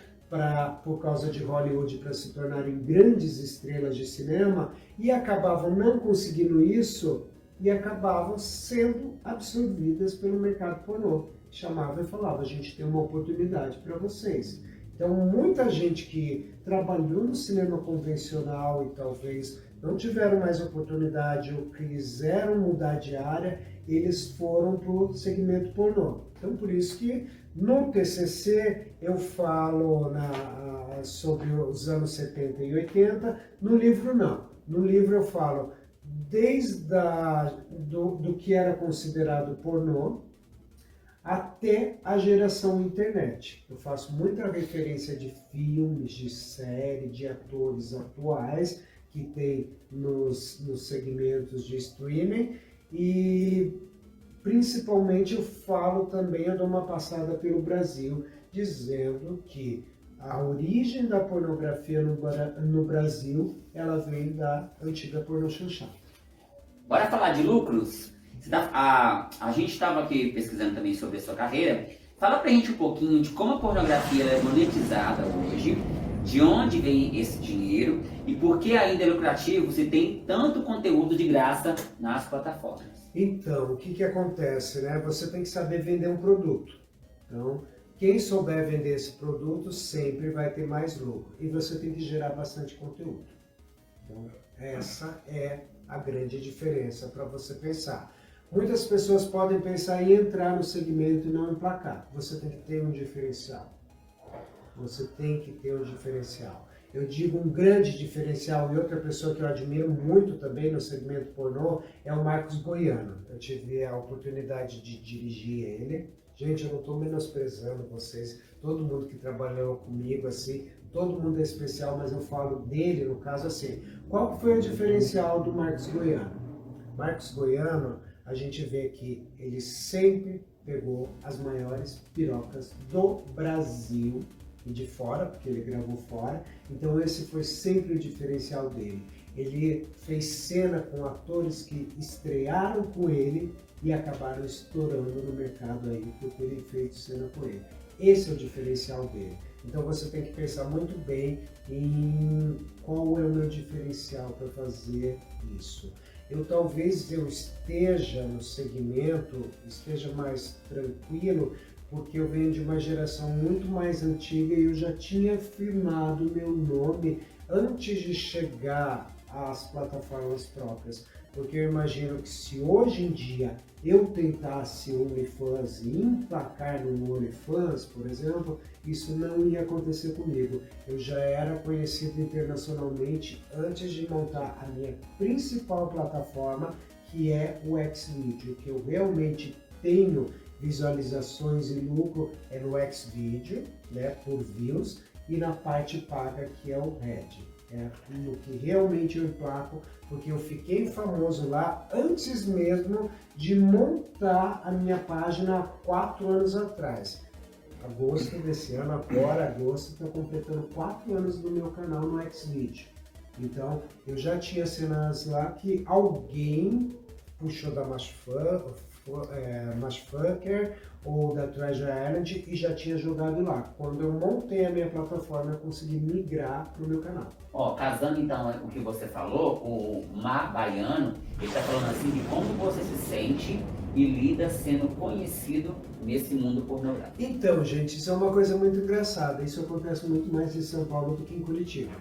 Por causa de Hollywood, para se tornarem grandes estrelas de cinema, e acabavam não conseguindo isso e acabavam sendo absorvidas pelo mercado pornô. Chamava e falava, a gente tem uma oportunidade para vocês. Então, muita gente que trabalhou no cinema convencional e talvez não tiveram mais oportunidade ou quiseram mudar de área, eles foram para o segmento pornô. Então, por isso que no TCC eu falo sobre os anos 70 e 80, no livro não. No livro eu falo desde do que era considerado pornô até a geração internet. Eu faço muita referência de filmes, de série, de atores atuais que tem nos segmentos de streaming e principalmente eu falo também, eu dou uma passada pelo Brasil, dizendo que a origem da pornografia no Brasil, ela vem da antiga pornochanchada. Bora falar de lucros? A gente estava aqui pesquisando também sobre a sua carreira. Fala pra gente um pouquinho de como a pornografia é monetizada hoje, de onde vem esse dinheiro e por que ainda é lucrativo se tem tanto conteúdo de graça nas plataformas. Então, o que acontece, né? Você tem que saber vender um produto. Então, quem souber vender esse produto sempre vai ter mais lucro. E você tem que gerar bastante conteúdo. Então, essa é a grande diferença para você pensar. Muitas pessoas podem pensar em entrar no segmento e não emplacar. Você tem que ter um diferencial. Você tem que ter um diferencial. Eu digo um grande diferencial, e outra pessoa que eu admiro muito também no segmento pornô é o Marcos Goiano. Eu tive a oportunidade de dirigir ele. Gente, eu não estou menosprezando vocês, todo mundo que trabalhou comigo, assim, todo mundo é especial, mas eu falo dele, no caso, assim. Qual foi o diferencial do Marcos Goiano? Marcos Goiano, a gente vê que ele sempre pegou as maiores pirocas do Brasil, e de fora, porque ele gravou fora, então esse foi sempre o diferencial dele. Ele fez cena com atores que estrearam com ele e acabaram estourando no mercado aí, por terem feito cena com ele. Esse é o diferencial dele. Então você tem que pensar muito bem em qual é o meu diferencial para fazer isso. Talvez eu esteja no segmento, esteja mais tranquilo, porque eu venho de uma geração muito mais antiga e eu já tinha firmado meu nome antes de chegar às plataformas próprias. Porque eu imagino que se hoje em dia eu tentasse OnlyFans e emplacar no OnlyFans, por exemplo, isso não ia acontecer comigo. Eu já era conhecido internacionalmente antes de montar a minha principal plataforma, que é o Xvideo, que eu realmente tenho visualizações e lucro é no Xvideo, né, por views, e na parte paga, que é o Red. É no que realmente eu emplaco, porque eu fiquei famoso lá antes mesmo de montar a minha página há 4 anos atrás. Agosto desse ano, agora, agosto, está completando 4 anos do meu canal no Xvideo. Então, eu já tinha cenas lá que alguém puxou da Mashfucker ou da Treasure Island e já tinha jogado lá. Quando eu montei a minha plataforma, eu consegui migrar para o meu canal. Ó, casando então o que você falou, o Má Baiano, ele tá falando assim de como você se sente e lida sendo conhecido nesse mundo pornográfico. Então, gente, isso é uma coisa muito engraçada. Isso acontece muito mais em São Paulo do que em Curitiba.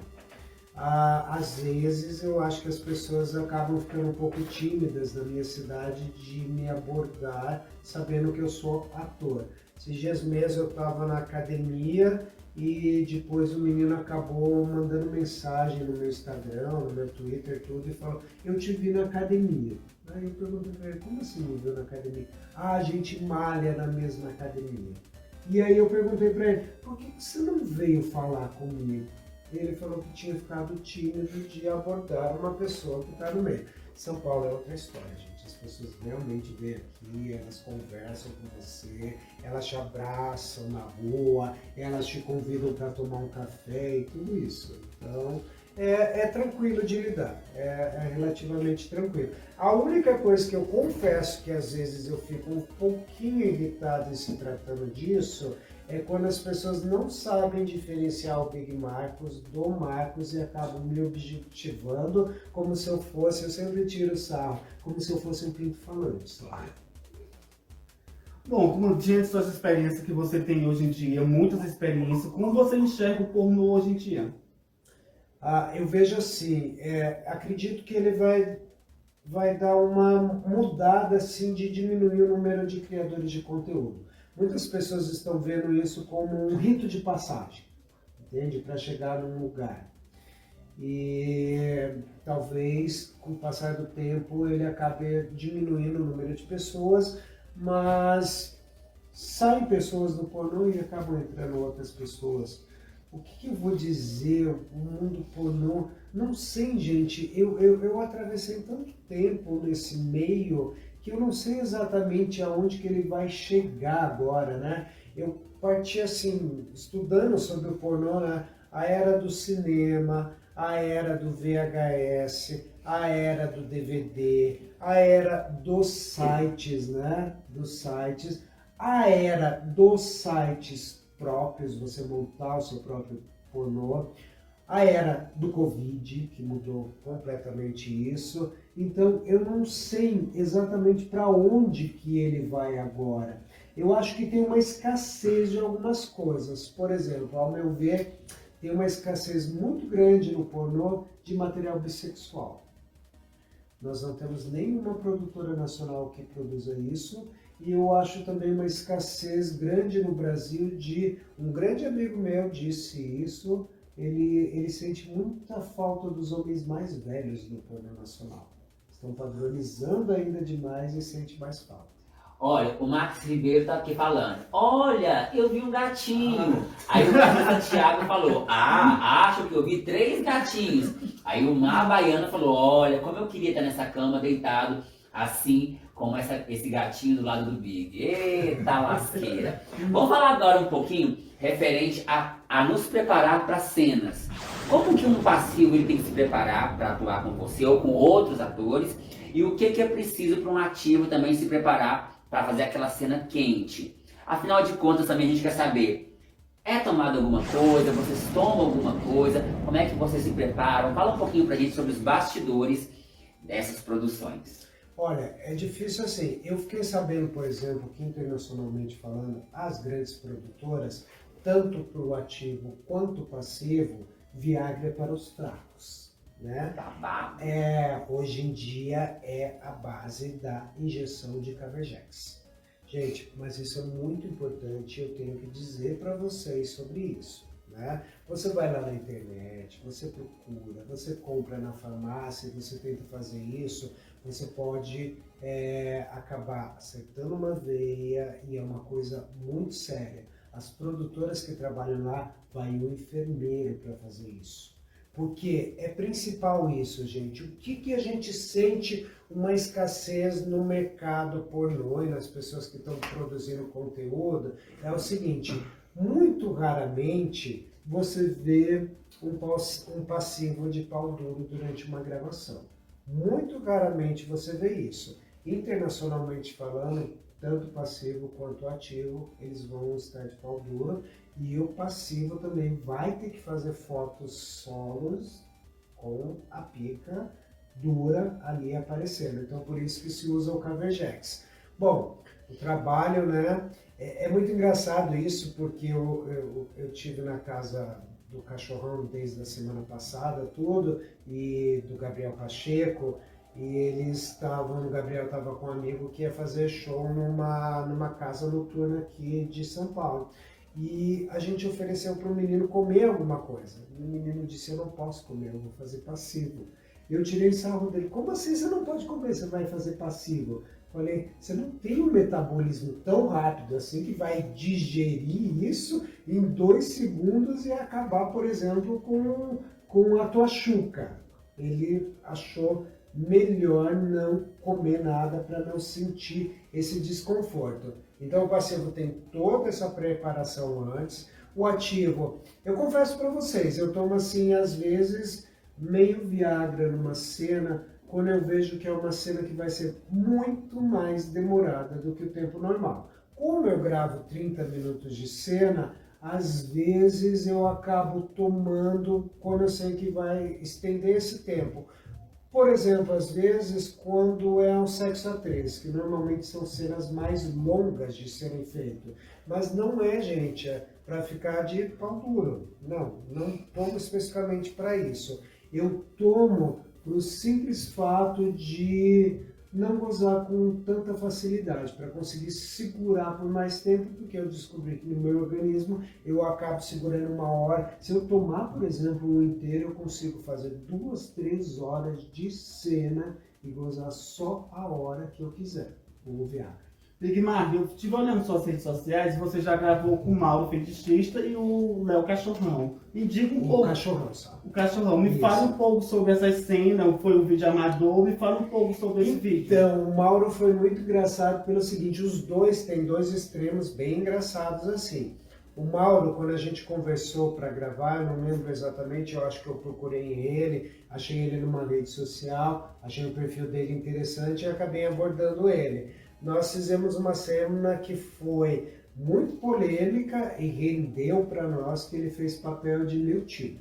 Às vezes eu acho que as pessoas acabam ficando um pouco tímidas na minha cidade de me abordar sabendo que eu sou ator. Esses dias mesmo eu estava na academia e depois o menino acabou mandando mensagem no meu Instagram, no meu Twitter, tudo, e falou: eu te vi na academia. Aí eu perguntei para ele: como assim me viu na academia? Ah, a gente malha na mesma academia. E aí eu perguntei para ele: por que você não veio falar comigo? Ele falou que tinha ficado tímido de abordar uma pessoa que está no meio. São Paulo é outra história, gente. As pessoas realmente vêm aqui, elas conversam com você, elas te abraçam na rua, elas te convidam para tomar um café e tudo isso. Então, é tranquilo de lidar, é relativamente tranquilo. A única coisa que eu confesso que às vezes eu fico um pouquinho irritado em se tratando disso é quando as pessoas não sabem diferenciar o Big Marcos do Marcos e acabam me objetivando como se eu sempre tiro sarro, como se eu fosse um pinto falante, sabe? Bom, diante dessa experiência que você tem hoje em dia, muitas experiências, como você enxerga o pornô hoje em dia? Eu vejo assim, acredito que ele vai dar uma mudada assim, de diminuir o número de criadores de conteúdo. Muitas pessoas estão vendo isso como um rito de passagem, entende? Para chegar num lugar. E talvez, com o passar do tempo, ele acabe diminuindo o número de pessoas, mas saem pessoas do pornô e acabam entrando outras pessoas. O que eu vou dizer? O mundo pornô, não sei, gente. Eu atravessei tanto tempo nesse meio que eu não sei exatamente aonde que ele vai chegar agora, né? Eu parti assim, estudando sobre o pornô, né? A era do cinema, a era do VHS, a era do DVD, a era dos sites, né? Dos sites, a era dos sites próprios, você montar o seu próprio pornô, a era do Covid, que mudou completamente isso. Então, eu não sei exatamente para onde que ele vai agora. Eu acho que tem uma escassez de algumas coisas. Por exemplo, ao meu ver, tem uma escassez muito grande no pornô de material bissexual. Nós não temos nenhuma produtora nacional que produza isso. E eu acho também uma escassez grande no Brasil de... Um grande amigo meu disse isso. Ele sente muita falta dos homens mais velhos no pornô nacional. Estão padronizando ainda demais e sente mais falta. Olha, o Max Ribeiro tá aqui falando: olha, eu vi um gatinho. Aí o Carlos Santiago falou: acho que eu vi 3 gatinhos. Aí o Má Baiano falou: olha, como eu queria estar nessa cama deitado assim, como esse gatinho do lado do Big. Eita lasqueira. Vamos falar agora um pouquinho referente a nos preparar para cenas. Como que um passivo ele tem que se preparar para atuar com você ou com outros atores? E o que é preciso para um ativo também se preparar para fazer aquela cena quente? Afinal de contas, também a gente quer saber: é tomado alguma coisa? Vocês tomam alguma coisa? Como é que vocês se preparam? Fala um pouquinho pra gente sobre os bastidores dessas produções. Olha, é difícil assim. Eu fiquei sabendo, por exemplo, que internacionalmente falando, as grandes produtoras, tanto para o ativo quanto o passivo, Viagra é para os fracos, né? Babado. Hoje em dia é a base da injeção de Cavergex. Gente, mas isso é muito importante, eu tenho que dizer para vocês sobre isso, né? Você vai lá na internet, você procura, você compra na farmácia, você tenta fazer isso, você pode acabar acertando uma veia e é uma coisa muito séria. As produtoras que trabalham lá, vai um enfermeiro para fazer isso. Porque é principal isso, gente. O que a gente sente uma escassez no mercado pornô e nas pessoas que estão produzindo conteúdo é o seguinte, muito raramente você vê um passivo de pau duro durante uma gravação. Muito raramente você vê isso. Internacionalmente falando, tanto passivo quanto ativo, eles vão estar de pau duro. E o passivo também vai ter que fazer fotos solos com a pica dura ali aparecendo. Então, por isso que se usa o Cavergex. Bom, o trabalho, né? É muito engraçado isso, porque eu tive na casa do Cachorrão desde a semana passada, tudo, e do Gabriel Pacheco, e eles estavam, o Gabriel estava com um amigo que ia fazer show numa casa noturna aqui de São Paulo. E a gente ofereceu para o menino comer alguma coisa. E o menino disse, eu não posso comer, eu vou fazer passivo. Eu tirei o sarro dele, como assim você não pode comer, você vai fazer passivo? Falei, você não tem um metabolismo tão rápido assim que vai digerir isso em 2 segundos e acabar, por exemplo, com a tua chuca. Ele achou melhor não comer nada para não sentir esse desconforto. Então o passivo tem toda essa preparação antes. O ativo, eu confesso para vocês, eu tomo assim às vezes meio Viagra numa cena, quando eu vejo que é uma cena que vai ser muito mais demorada do que o tempo normal. Como eu gravo 30 minutos de cena, às vezes eu acabo tomando quando eu sei que vai estender esse tempo. Por exemplo, às vezes quando é um sexo a 3, que normalmente são cenas mais longas de serem feitas. Mas não é, gente, para ficar de pau duro. Não tomo especificamente para isso. Eu tomo por simples fato de não gozar com tanta facilidade, para conseguir segurar por mais tempo, porque eu descobri que no meu organismo eu acabo segurando 1 hora. Se eu tomar, por exemplo, um inteiro, eu consigo fazer 2, 3 horas de cena e gozar só a hora que eu quiser, o Viagra. Big Mark, eu estive olhando suas redes sociais e você já gravou com o Mauro Fetichista e o Léo Cachorrão. Me diga um pouco. O Cachorrão, sabe? O Cachorrão, me fala um pouco sobre essa cena, foi um vídeo amador, me fala um pouco sobre esse vídeo. Então, o Mauro foi muito engraçado pelo seguinte, os dois têm 2 extremos bem engraçados assim. O Mauro, quando a gente conversou para gravar, eu não lembro exatamente, eu acho que eu procurei ele, achei ele numa rede social, achei o perfil dele interessante e acabei abordando ele. Nós fizemos uma cena que foi muito polêmica e rendeu para nós que ele fez papel de meu tio.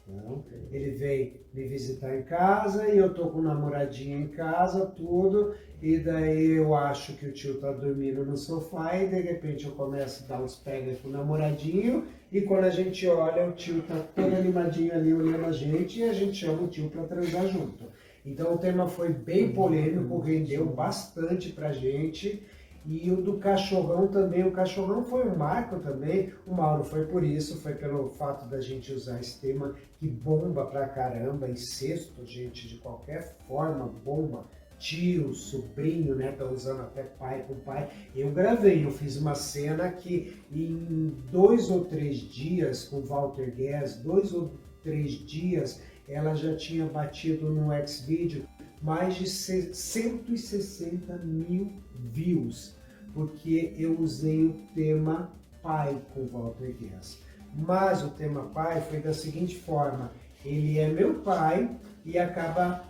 Então, ele veio me visitar em casa e eu tô com o namoradinho em casa, tudo, e daí eu acho que o tio tá dormindo no sofá e de repente eu começo a dar uns pega com o namoradinho e quando a gente olha, o tio tá todo animadinho ali olhando a gente e a gente chama o tio para transar junto. Então o tema foi bem polêmico, rendeu bastante pra gente. E o do Cachorrão também, o Cachorrão foi um marco também, o Mauro foi por isso, foi pelo fato da gente usar esse tema que bomba pra caramba, incesto, gente, de qualquer forma, bomba, tio, sobrinho, né, tá usando até pai com pai. Eu gravei, eu fiz uma cena que em 2 ou 3 dias, com Walter Guedes, 2 ou 3 dias, ela já tinha batido no Xvideo mais de 160 mil views, porque eu usei o tema pai com Walter Guedes. Mas o tema pai foi da seguinte forma, ele é meu pai e acaba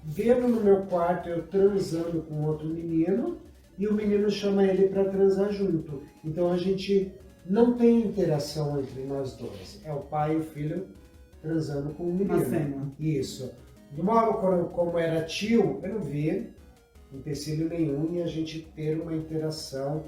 vendo no meu quarto eu transando com outro menino e o menino chama ele para transar junto. Então a gente não tem interação entre nós dois, é o pai e o filho transando com o menino. Uma cena. Isso. Do modo como era tio, eu não via empecilho nenhum em a gente ter uma interação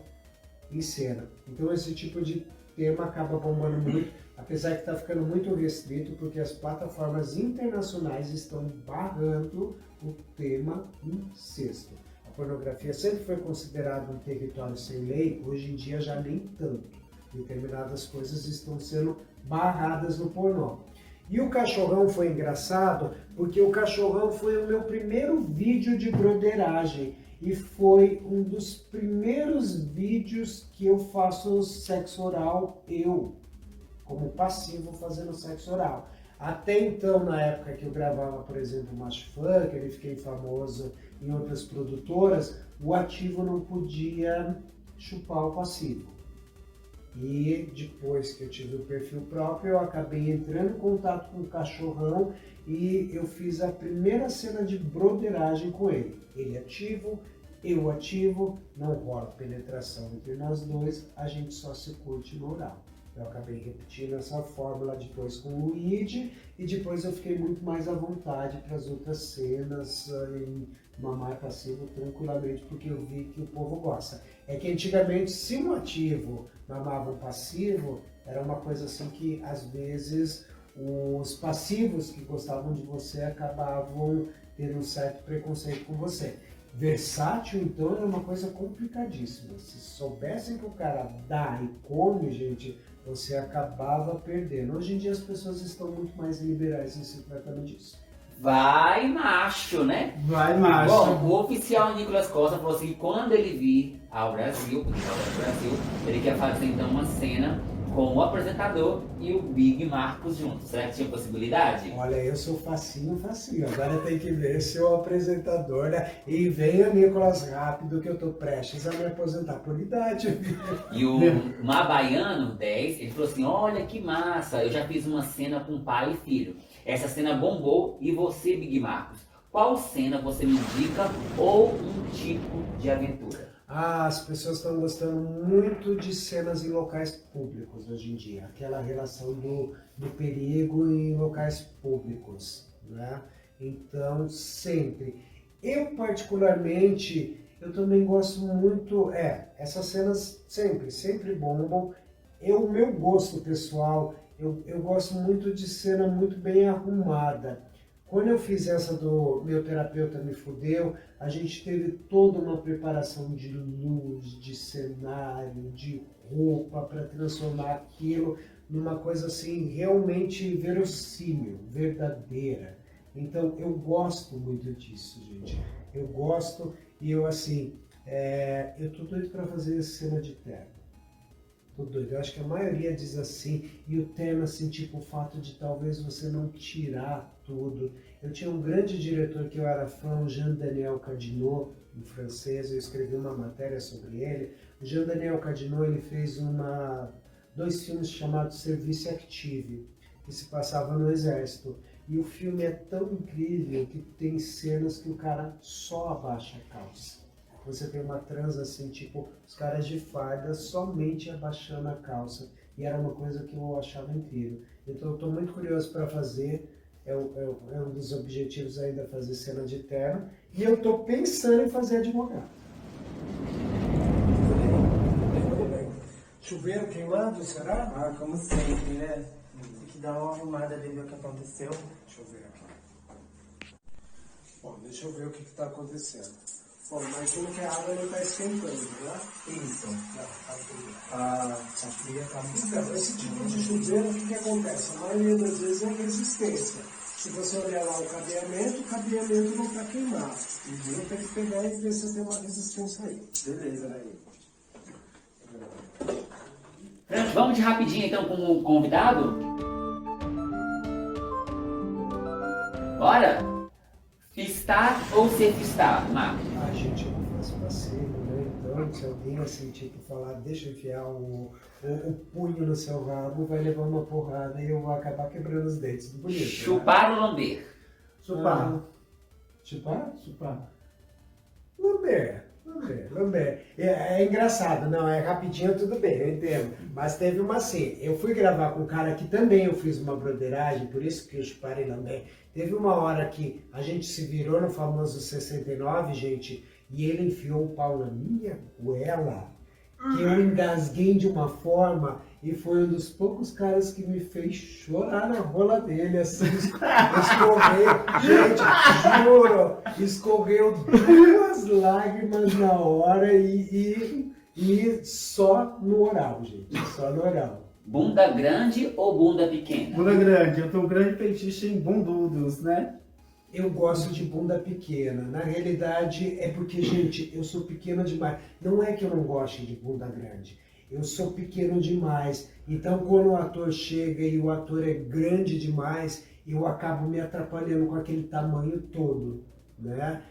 em cena. Então esse tipo de tema acaba bombando muito, apesar que está ficando muito restrito, porque as plataformas internacionais estão barrando o tema incesto. A pornografia sempre foi considerada um território sem lei, hoje em dia já nem tanto. Determinadas coisas estão sendo barradas no pornô. E o Cachorrão foi engraçado, porque o Cachorrão foi o meu primeiro vídeo de broderagem e foi um dos primeiros vídeos que eu faço sexo oral, eu, como passivo, fazendo sexo oral. Até então, na época que eu gravava, por exemplo, Macho Funk, ele fiquei famoso em outras produtoras, o ativo não podia chupar o passivo. E depois que eu tive o perfil próprio, eu acabei entrando em contato com o Cachorrão e eu fiz a primeira cena de broderagem com ele. Ele ativo, eu ativo, não rola penetração entre nós dois, a gente só se curte no oral. Eu acabei repetindo essa fórmula depois com o Luigi e depois eu fiquei muito mais à vontade para as outras cenas em mamar passivo tranquilamente, porque eu vi que o povo gosta. É que antigamente, se no ativo mamava um passivo, era uma coisa assim que às vezes os passivos que gostavam de você acabavam tendo um certo preconceito com você. Versátil, então, é uma coisa complicadíssima. Se soubessem que o cara dá e come, gente, você acabava perdendo. Hoje em dia as pessoas estão muito mais liberais nesse tratamento disso. Vai macho, né? Vai, macho. Bom, o oficial Nicolas Costa falou assim que quando ele vir ao Brasil, porque ele vai ao Brasil, ele quer fazer então uma cena com o apresentador e o Big Marcos juntos. Será que tinha possibilidade? Olha, eu sou facinho. Agora tem que ver se o apresentador, né? E venha Nicolas rápido que eu tô prestes a me aposentar por idade. E o Mabaiano 10, ele falou assim, olha que massa, eu já fiz uma cena com pai e filho. Essa cena bombou e você, Big Marcos, qual cena você me indica ou um tipo de aventura? As pessoas estão gostando muito de cenas em locais públicos hoje em dia. Aquela relação do perigo em locais públicos, né? Então, sempre. Eu, particularmente, eu também gosto muito... essas cenas sempre bombam. O meu gosto pessoal, eu gosto muito de cena muito bem arrumada. Quando eu fiz essa do Meu Terapeuta Me Fudeu, a gente teve toda uma preparação de luz, de cenário, de roupa para transformar aquilo numa coisa assim realmente verossímil, verdadeira. Então eu gosto muito disso, gente. Eu gosto e eu assim, eu tô doido para fazer cena de terno. Tô doido. Eu acho que a maioria diz assim, e o terno assim, tipo o fato de talvez você não tirar tudo. Eu tinha um grande diretor que eu era fã, o Jean-Daniel Cadinot, em francês, eu escrevi uma matéria sobre ele. O Jean-Daniel Cadinot, ele fez 2 filmes chamados Service Active, que se passava no exército. E o filme é tão incrível que tem cenas que o cara só abaixa a calça. Você tem uma transa assim, tipo, os caras de farda somente abaixando a calça. E era uma coisa que eu achava incrível. Então eu estou muito curioso para fazer. É um dos objetivos ainda fazer cena de terno. E eu estou pensando em fazer advogado. Chuveiro queimando, será? Ah, como sempre, né? Tem que dar uma arrumada ali, ver o que aconteceu. Deixa eu ver aqui. Bom, deixa eu ver o que está acontecendo. Bom, imagino que a água não está esquentando, né? Isso. A fria está muito. Então, esse tipo de chuveiro, o que acontece? A maioria das vezes é resistência. Se você olhar lá o cabeamento não está queimado. Você tem que pegar e ver se tem uma resistência aí. Beleza. Aí. Vamos de rapidinho então com o convidado? Bora? Fistar ou ser fistar, Marcos? Gente, eu não faço passeio, né? Então, se alguém assim, tipo, falar, deixa eu enfiar o punho no seu rabo, vai levar uma porrada e eu vou acabar quebrando os dentes do bonito. Chupar ou lamber? Chupar. Chupar? Chupar. Lamber. Também. É engraçado, não, é rapidinho, tudo bem, eu entendo. Mas teve uma assim, eu fui gravar com um cara que também eu fiz uma broderagem, por isso que eu parei também. Teve uma hora que a gente se virou no famoso 69, gente, e ele enfiou o pau na minha goela, que eu engasguei de uma forma, e foi um dos poucos caras que me fez chorar na rola dele, assim, escorreu, gente, juro, escorreu 2 lágrimas na hora e só no oral, gente, só no oral. Bunda grande ou bunda pequena? Bunda grande, eu tenho um grande feitiço em bundudos, né? Eu gosto de bunda pequena. Na realidade, é porque, gente, eu sou pequena demais. Não é que eu não goste de bunda grande. Eu sou pequeno demais. Então, quando o ator chega e o ator é grande demais, eu acabo me atrapalhando com aquele tamanho todo, né?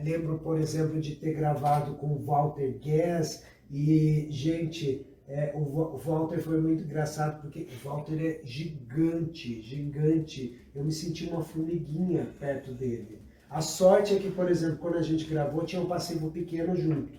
Lembro, por exemplo, de ter gravado com o Walter Guess e, gente... o Walter foi muito engraçado porque o Walter é gigante, gigante. Eu me senti uma formiguinha perto dele. A sorte é que, por exemplo, quando a gente gravou, tinha um passivo pequeno junto.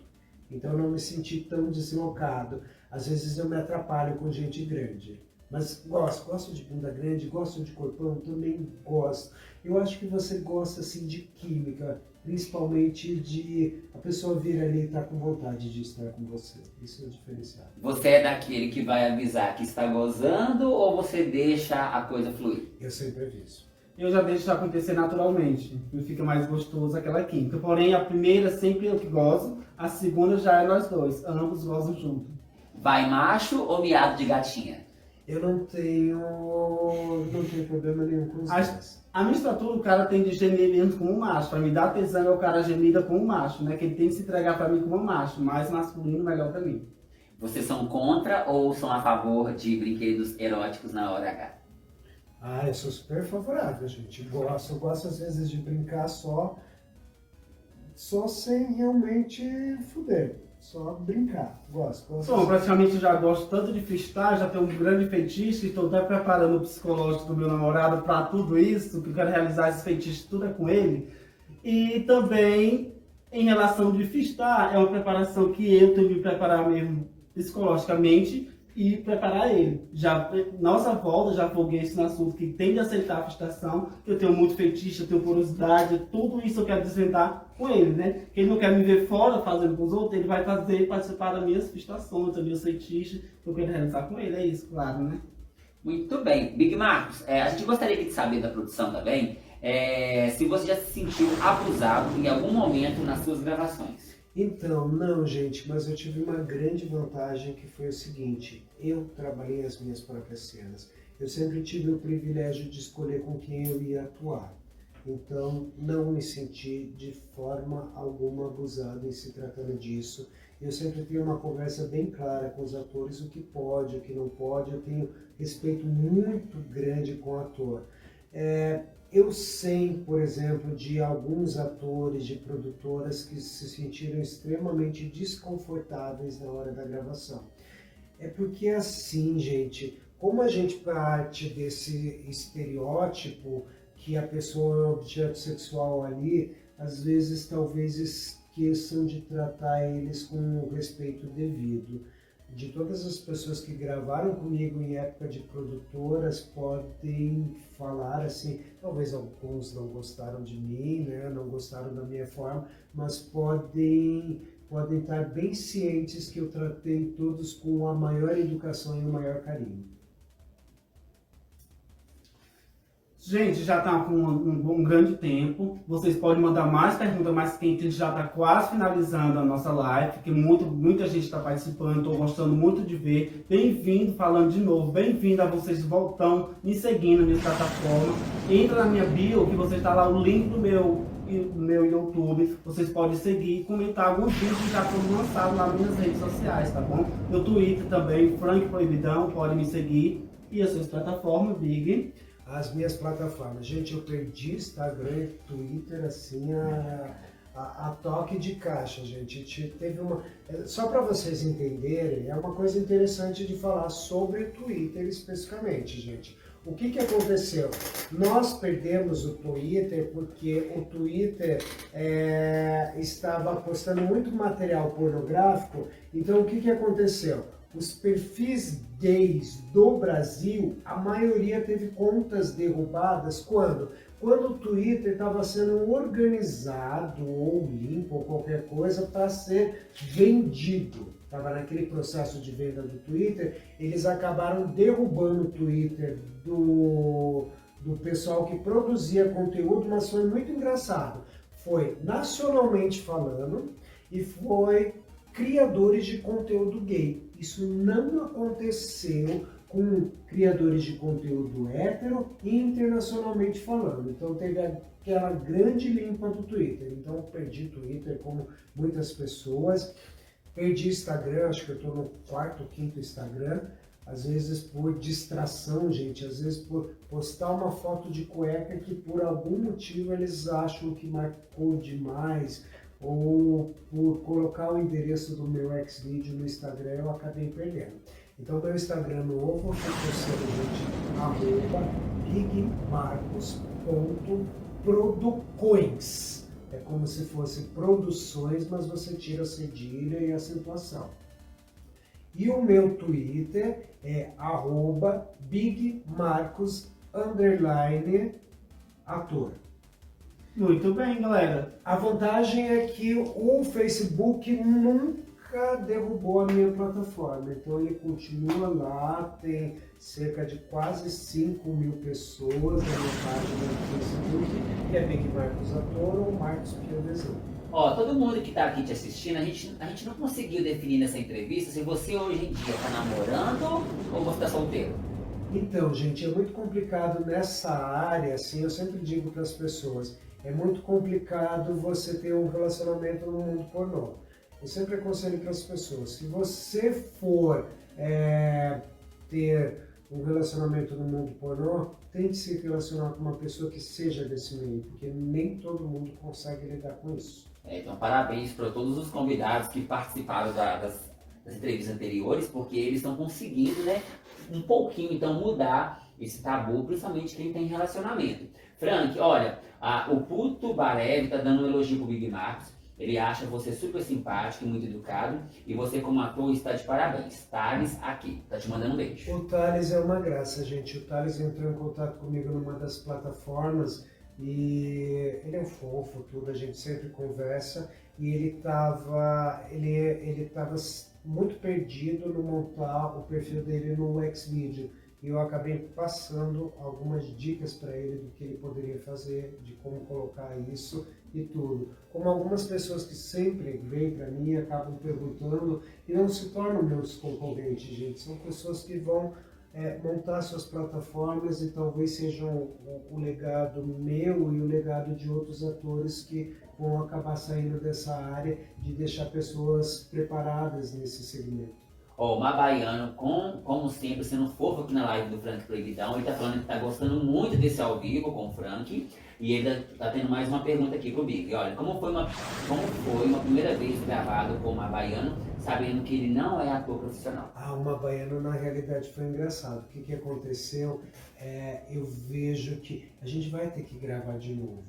Então eu não me senti tão deslocado. Às vezes eu me atrapalho com gente grande. Mas gosto de bunda grande, gosto de corpão, também gosto. Eu acho que você gosta assim de química, principalmente de a pessoa vir ali e estar com vontade de estar com você. Isso é o diferencial. Você é daquele que vai avisar que está gozando ou você deixa a coisa fluir? Eu sempre aviso. Eu já deixo isso acontecer naturalmente, e fica mais gostoso aquela química. Porém, a primeira sempre eu que gozo, a segunda já é nós dois, ambos gozam junto. Vai macho ou miado de gatinha? Eu não tenho problema nenhum com os dois. A minha estatura, o cara tem de gemer mesmo como um macho. Pra me dar tesão é o cara gemida como um macho, né? Que ele tem que se entregar pra mim como um macho. Mais masculino, melhor pra mim. Vocês são contra ou são a favor de brinquedos eróticos na hora H? Eu sou super favorável, gente. Eu gosto às vezes de brincar só sem realmente fuder. Só brincar. Gosto. Bom, praticamente já gosto tanto de freestyle, já tenho um grande feitiço e estou até preparando o psicológico do meu namorado para tudo isso, que eu quero realizar esses feitiços tudo é com ele. E também, em relação de freestyle, é uma preparação que eu tenho que me preparar mesmo psicologicamente e preparar ele. Já, nossa volta, já foguei esse assunto que tem de aceitar a frustração, eu tenho muito feitiço, eu tenho curiosidade, tudo isso eu quero desvendar com ele, né? Que ele não quer me ver fora fazendo com os outros, ele vai fazer participar das minhas frustrações, das minhas feitiços, que eu quero realizar com ele, é isso, claro, né? Muito bem. Big Marcos, a gente gostaria de saber da produção também, se você já se sentiu abusado em algum momento nas suas gravações. Então, não, gente, mas eu tive uma grande vantagem que foi o seguinte, eu trabalhei as minhas próprias cenas. Eu sempre tive o privilégio de escolher com quem eu ia atuar. Então, não me senti de forma alguma abusado em se tratando disso. Eu sempre tenho uma conversa bem clara com os atores, o que pode, o que não pode. Eu tenho respeito muito grande com o ator. Eu sei, por exemplo, de alguns atores, de produtoras que se sentiram extremamente desconfortáveis na hora da gravação. É porque assim, gente, como a gente parte desse estereótipo que a pessoa é um objeto sexual ali, às vezes talvez esqueçam de tratar eles com o respeito devido. De todas as pessoas que gravaram comigo em época de produtoras, podem falar assim, talvez alguns não gostaram de mim, né, não gostaram da minha forma, mas podem estar bem cientes que eu tratei todos com a maior educação e o maior carinho. Gente, já está com um grande tempo. Vocês podem mandar mais perguntas, mais quente. A gente já está quase finalizando a nossa live, que muita gente está participando. Estou gostando muito de ver. Bem-vindo, falando de novo. Bem-vindo a vocês de voltão, me seguindo na minha plataforma. Entra na minha bio, que você está lá o link do meu YouTube. Vocês podem seguir e comentar alguns vídeos que já foram lançados lá nas minhas redes sociais, tá bom? No Twitter também, Frank Proibidão, pode me seguir. E as suas plataformas, Big. As minhas plataformas. Gente, eu perdi Instagram e Twitter, assim, a toque de caixa, gente. Teve uma... Só para vocês entenderem, é uma coisa interessante de falar sobre Twitter especificamente, gente. O que aconteceu? Nós perdemos o Twitter porque o Twitter estava postando muito material pornográfico. Então o que aconteceu? Os perfis gays do Brasil, a maioria teve contas derrubadas quando? Quando o Twitter estava sendo organizado ou limpo ou qualquer coisa para ser vendido. Estava naquele processo de venda do Twitter, eles acabaram derrubando o Twitter do pessoal que produzia conteúdo, mas foi muito engraçado. Foi nacionalmente falando e foi criadores de conteúdo gay. Isso não aconteceu com criadores de conteúdo hétero e internacionalmente falando. Então teve aquela grande limpa do Twitter. Então eu perdi Twitter como muitas pessoas. Perdi Instagram, acho que eu estou no 4º, 5º Instagram. Às vezes por distração, gente. Às vezes por postar uma foto de cueca que por algum motivo eles acham que marcou demais. Ou por colocar o endereço do meu Xvideo no Instagram, eu acabei perdendo. Então, meu Instagram novo foi @bigmarcos.producoins. É como se fosse produções, mas você tira a cedilha e a acentuação. E o meu Twitter é @bigmarcos_ator. Muito bem, galera. A vantagem é que o Facebook nunca derrubou a minha plataforma, então ele continua lá, tem cerca de quase 5.000 pessoas na minha página do Facebook, que é Big Marcos Ator ou Marcos Pio Desenho. Ó, todo mundo que tá aqui te assistindo, a gente não conseguiu definir nessa entrevista se você hoje em dia tá namorando ou você tá solteiro. Então, gente, é muito complicado nessa área, assim, eu sempre digo para as pessoas, é muito complicado você ter um relacionamento no mundo pornô. Eu sempre aconselho para as pessoas, se você for ter um relacionamento no mundo pornô, tente se relacionar com uma pessoa que seja desse meio, porque nem todo mundo consegue lidar com isso. Então, parabéns para todos os convidados que participaram das entrevistas anteriores, porque eles estão conseguindo, né, um pouquinho, então, mudar esse tabu, principalmente quem tem relacionamento. Frank, olha, o Puto Barev tá dando um elogio pro Big Marcos. Ele acha você super simpático e muito educado. E você, como ator, está de parabéns. Thales aqui, tá te mandando um beijo. O Thales é uma graça, gente. O Thales entrou em contato comigo numa das plataformas e ele é um fofo, tudo, a gente sempre conversa. E ele tava muito perdido no montar o perfil dele no Xvideo. E eu acabei passando algumas dicas para ele do que ele poderia fazer, de como colocar isso e tudo. Como algumas pessoas que sempre vêm para mim acabam perguntando e não se tornam meus concorrentes, gente. São pessoas que vão montar suas plataformas e talvez sejam o legado meu e o legado de outros atores que vão acabar saindo dessa área de deixar pessoas preparadas nesse segmento. Ó, o Mabaiano, como sempre, sendo fofo aqui na live do Frank Proibidão, ele tá falando que tá gostando muito desse ao vivo com o Frank, e ele tá tendo mais uma pergunta aqui pro Big. Olha, como foi uma primeira vez gravado com o Mabaiano, sabendo que ele não é ator profissional? O Mabaiano, na realidade, foi engraçado. O que aconteceu? Eu vejo que a gente vai ter que gravar de novo.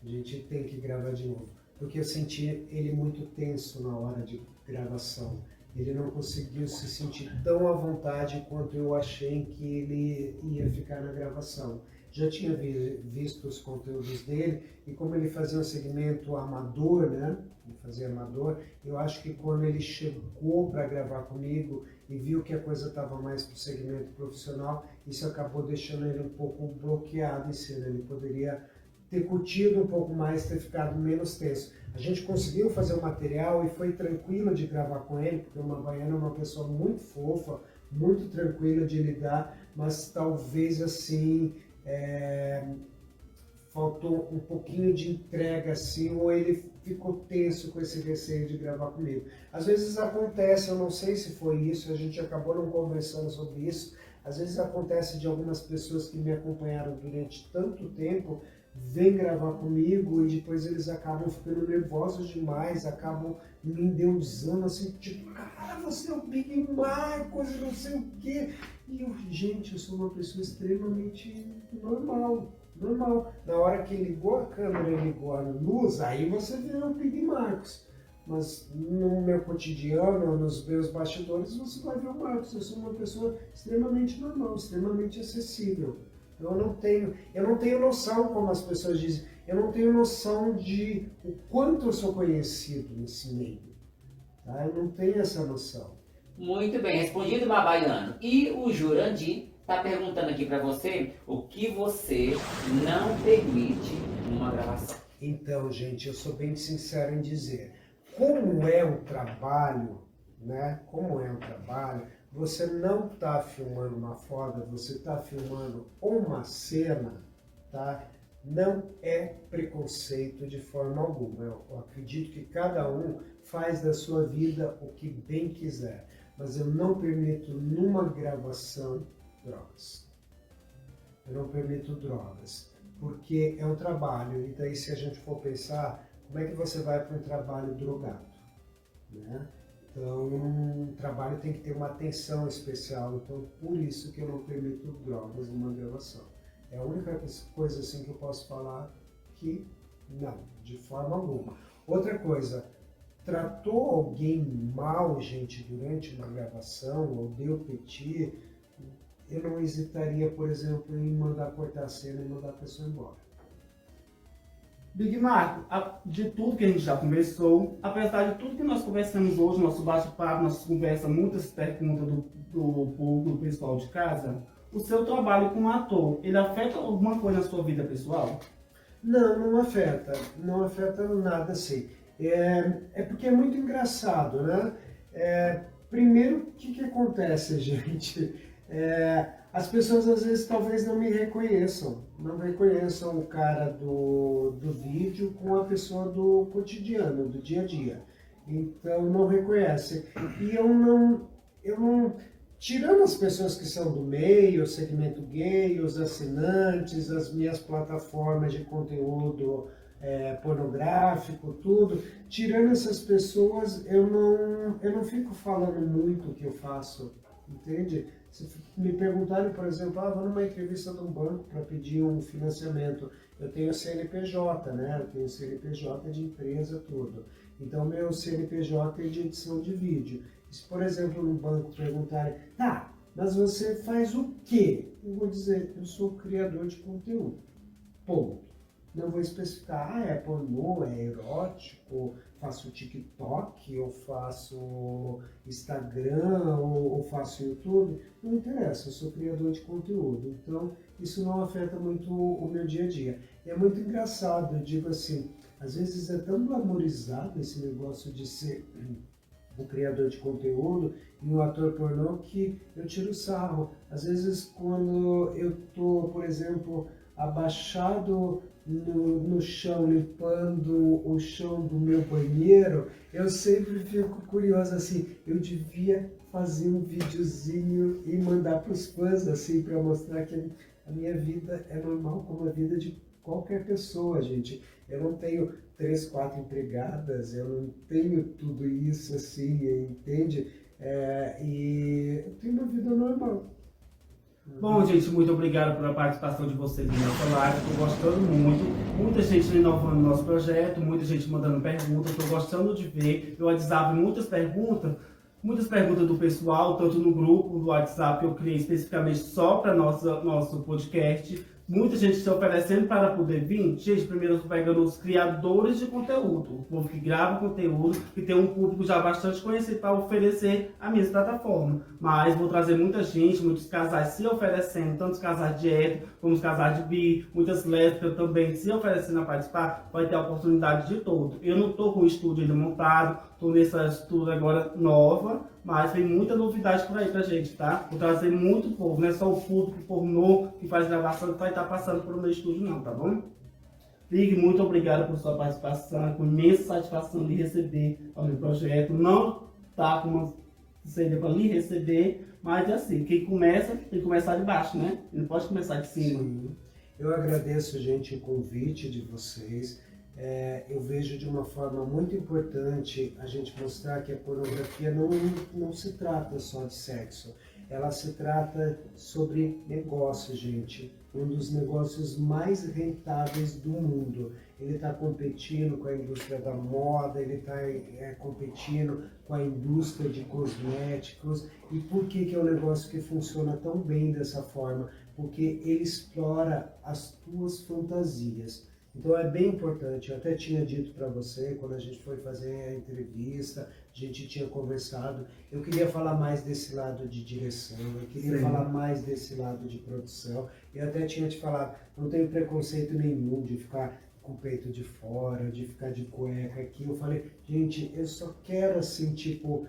A gente tem que gravar de novo, porque eu senti ele muito tenso na hora de gravação. Ele não conseguiu se sentir tão à vontade quanto eu achei que ele ia ficar na gravação. Já tinha visto os conteúdos dele e como ele fazia um segmento amador, né? Ele fazia amador, eu acho que quando ele chegou para gravar comigo e viu que a coisa estava mais para o segmento profissional, isso acabou deixando ele um pouco bloqueado em cena. Ele poderia ter curtido um pouco mais, ter ficado menos tenso. A gente conseguiu fazer o material e foi tranquilo de gravar com ele, porque o Mabaiano é uma pessoa muito fofa, muito tranquila de lidar, mas talvez assim faltou um pouquinho de entrega assim, ou ele ficou tenso com esse receio de gravar comigo. Às vezes acontece, eu não sei se foi isso, a gente acabou não conversando sobre isso, às vezes acontece de algumas pessoas que me acompanharam durante tanto tempo, vêm gravar comigo e depois eles acabam ficando nervosos demais, acabam me endeusando assim, tipo, cara, você é o Big Marcos, não sei o quê. E eu, gente, eu sou uma pessoa extremamente normal. Na hora que ligou a câmera e ligou a luz, aí você vê o Big Marcos. Mas no meu cotidiano, nos meus bastidores, você vai ver o Marcos. Eu sou uma pessoa extremamente normal, extremamente acessível. Eu não tenho noção, como as pessoas dizem, eu não tenho noção de o quanto eu sou conhecido nesse meio. Tá? Eu não tenho essa noção. Muito bem, respondido, Babaiano. E o Jurandir está perguntando aqui para você o que você não permite numa gravação. Então, gente, eu sou bem sincero em dizer, como é um trabalho, né? Como é um trabalho, você não está filmando uma foda, você está filmando uma cena, tá? Não é preconceito de forma alguma. Eu acredito que cada um faz da sua vida o que bem quiser, mas eu não permito numa gravação drogas. Eu não permito drogas, porque é um trabalho, e daí se a gente for pensar, como é que você vai para um trabalho drogado, né? Então, um trabalho tem que ter uma atenção especial, então por isso que eu não permito drogas numa gravação. É a única coisa assim que eu posso falar que não, de forma alguma. Outra coisa, tratou alguém mal, gente, durante uma gravação, ou deu petit, eu não hesitaria, por exemplo, em mandar cortar a cena e mandar a pessoa embora. Big Marco, de tudo que a gente já conversou, apesar de tudo que nós conversamos hoje, nosso bate-papo, nossa conversa, muitas perguntas do público, do pessoal de casa, o seu trabalho como ator, ele afeta alguma coisa na sua vida pessoal? Não afeta, não afeta nada assim. É porque é muito engraçado, né? Primeiro, o que acontece, gente? As pessoas às vezes talvez não me reconheçam, não reconheçam o cara do vídeo com a pessoa do cotidiano, do dia a dia. Então não reconhecem. E eu não, tirando as pessoas que são do meio, o segmento gay, os assinantes, as minhas plataformas de conteúdo pornográfico, tudo, tirando essas pessoas, eu não fico falando muito o que eu faço, entende? Se me perguntarem, por exemplo, vou numa entrevista de um banco para pedir um financiamento, eu tenho CNPJ, né? Eu tenho CNPJ de empresa, tudo. Então, meu CNPJ é de edição de vídeo. Se, por exemplo, no banco perguntarem, mas você faz o quê? Eu vou dizer, eu sou criador de conteúdo. Ponto. Não vou especificar, é pornô, é erótico, faço TikTok, eu faço Instagram, ou faço YouTube. Não interessa, eu sou criador de conteúdo. Então, isso não afeta muito o meu dia a dia. E é muito engraçado, eu digo assim, às vezes é tão glamorizado esse negócio de ser um criador de conteúdo e um ator pornô que eu tiro sarro. Às vezes, quando eu tô, por exemplo, abaixado no chão, limpando o chão do meu banheiro, eu sempre fico curioso, assim, eu devia fazer um videozinho e mandar para os fãs, assim, para mostrar que a minha vida é normal como a vida de qualquer pessoa, gente. Eu não tenho 3, 4 empregadas, eu não tenho tudo isso, assim, entende? E eu tenho uma vida normal. Bom, gente, muito obrigado pela participação de vocês na nossa live. Estou gostando muito. Muita gente inovando no nosso projeto, muita gente mandando perguntas. Estou gostando de ver. No WhatsApp, muitas perguntas do pessoal, tanto no grupo do WhatsApp que eu criei especificamente só para nosso podcast. Muita gente se oferecendo para poder vir. Gente, primeiro eu estou pegando os criadores de conteúdo, o povo que grava conteúdo, que tem um público já bastante conhecido para oferecer a minha plataforma. Mas vou trazer muita gente, muitos casais se oferecendo, tanto os casais de hétero como os casais de bi, muitas lésbicas também se oferecendo a participar, vai ter a oportunidade de todo. Eu não estou com o estúdio ainda montado, estou nessa estrutura agora nova, mas tem muita novidade por aí pra gente, tá? Vou trazer muito povo, não é só o público pornô que faz gravação que vai estar passando por meu estúdio não, tá bom? Big, muito obrigado por sua participação, com imensa satisfação de receber o meu projeto. Não tá com uma CD para lhe receber, mas assim, quem começa, tem que começar de baixo, né? Não pode começar de cima. Sim. Eu agradeço, gente, o convite de vocês. Eu vejo de uma forma muito importante a gente mostrar que a pornografia não se trata só de sexo. Ela se trata sobre negócio, gente. Um dos negócios mais rentáveis do mundo. Ele está competindo com a indústria da moda, ele está competindo com a indústria de cosméticos. E por que é um negócio que funciona tão bem dessa forma? Porque ele explora as tuas fantasias. Então é bem importante, eu até tinha dito para você, quando a gente foi fazer a entrevista, a gente tinha conversado, eu queria falar mais desse lado de direção, eu queria falar mais desse lado de produção, eu até tinha te falado, não tenho preconceito nenhum de ficar com o peito de fora, de ficar de cueca aqui. Eu falei, gente, eu só quero assim, tipo,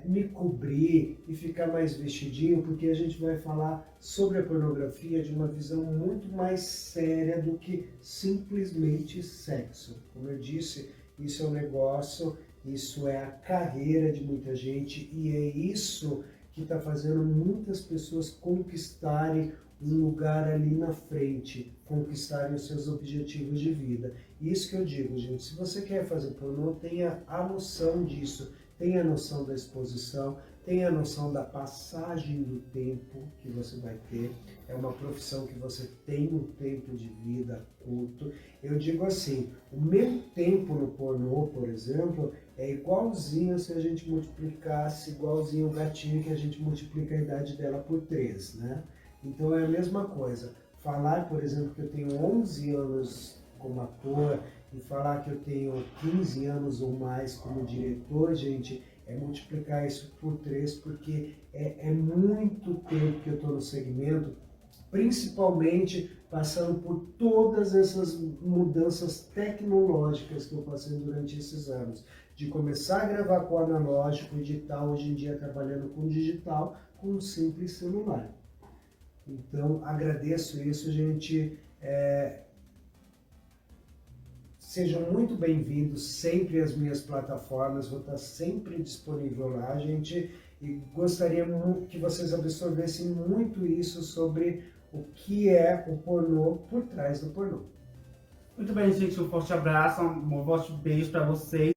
me cobrir e ficar mais vestidinho, porque a gente vai falar sobre a pornografia de uma visão muito mais séria do que simplesmente sexo. Como eu disse, isso é um negócio, isso é a carreira de muita gente e é isso que está fazendo muitas pessoas conquistarem um lugar ali na frente, conquistarem os seus objetivos de vida. Isso que eu digo, gente, se você quer fazer pornô, tenha a noção disso, tenha a noção da exposição, tenha a noção da passagem do tempo que você vai ter. É uma profissão que você tem um tempo de vida curto. Eu digo assim, o meu tempo no pornô, por exemplo, é igualzinho se a gente multiplicasse, igualzinho o gatinho que a gente multiplica a idade dela por 3, né? Então é a mesma coisa. Falar, por exemplo, que eu tenho 11 anos como ator e falar que eu tenho 15 anos ou mais como diretor, gente, é multiplicar isso por 3, porque é muito tempo que eu estou no segmento, principalmente passando por todas essas mudanças tecnológicas que eu passei durante esses anos. De começar a gravar com analógico e digital, hoje em dia trabalhando com digital, com um simples celular. Então, agradeço isso, gente. Sejam muito bem-vindos sempre às minhas plataformas, vou estar sempre disponível lá, gente. E gostaria que vocês absorvessem muito isso sobre o que é o pornô por trás do pornô. Muito bem, gente, um forte abraço, um forte beijo para vocês.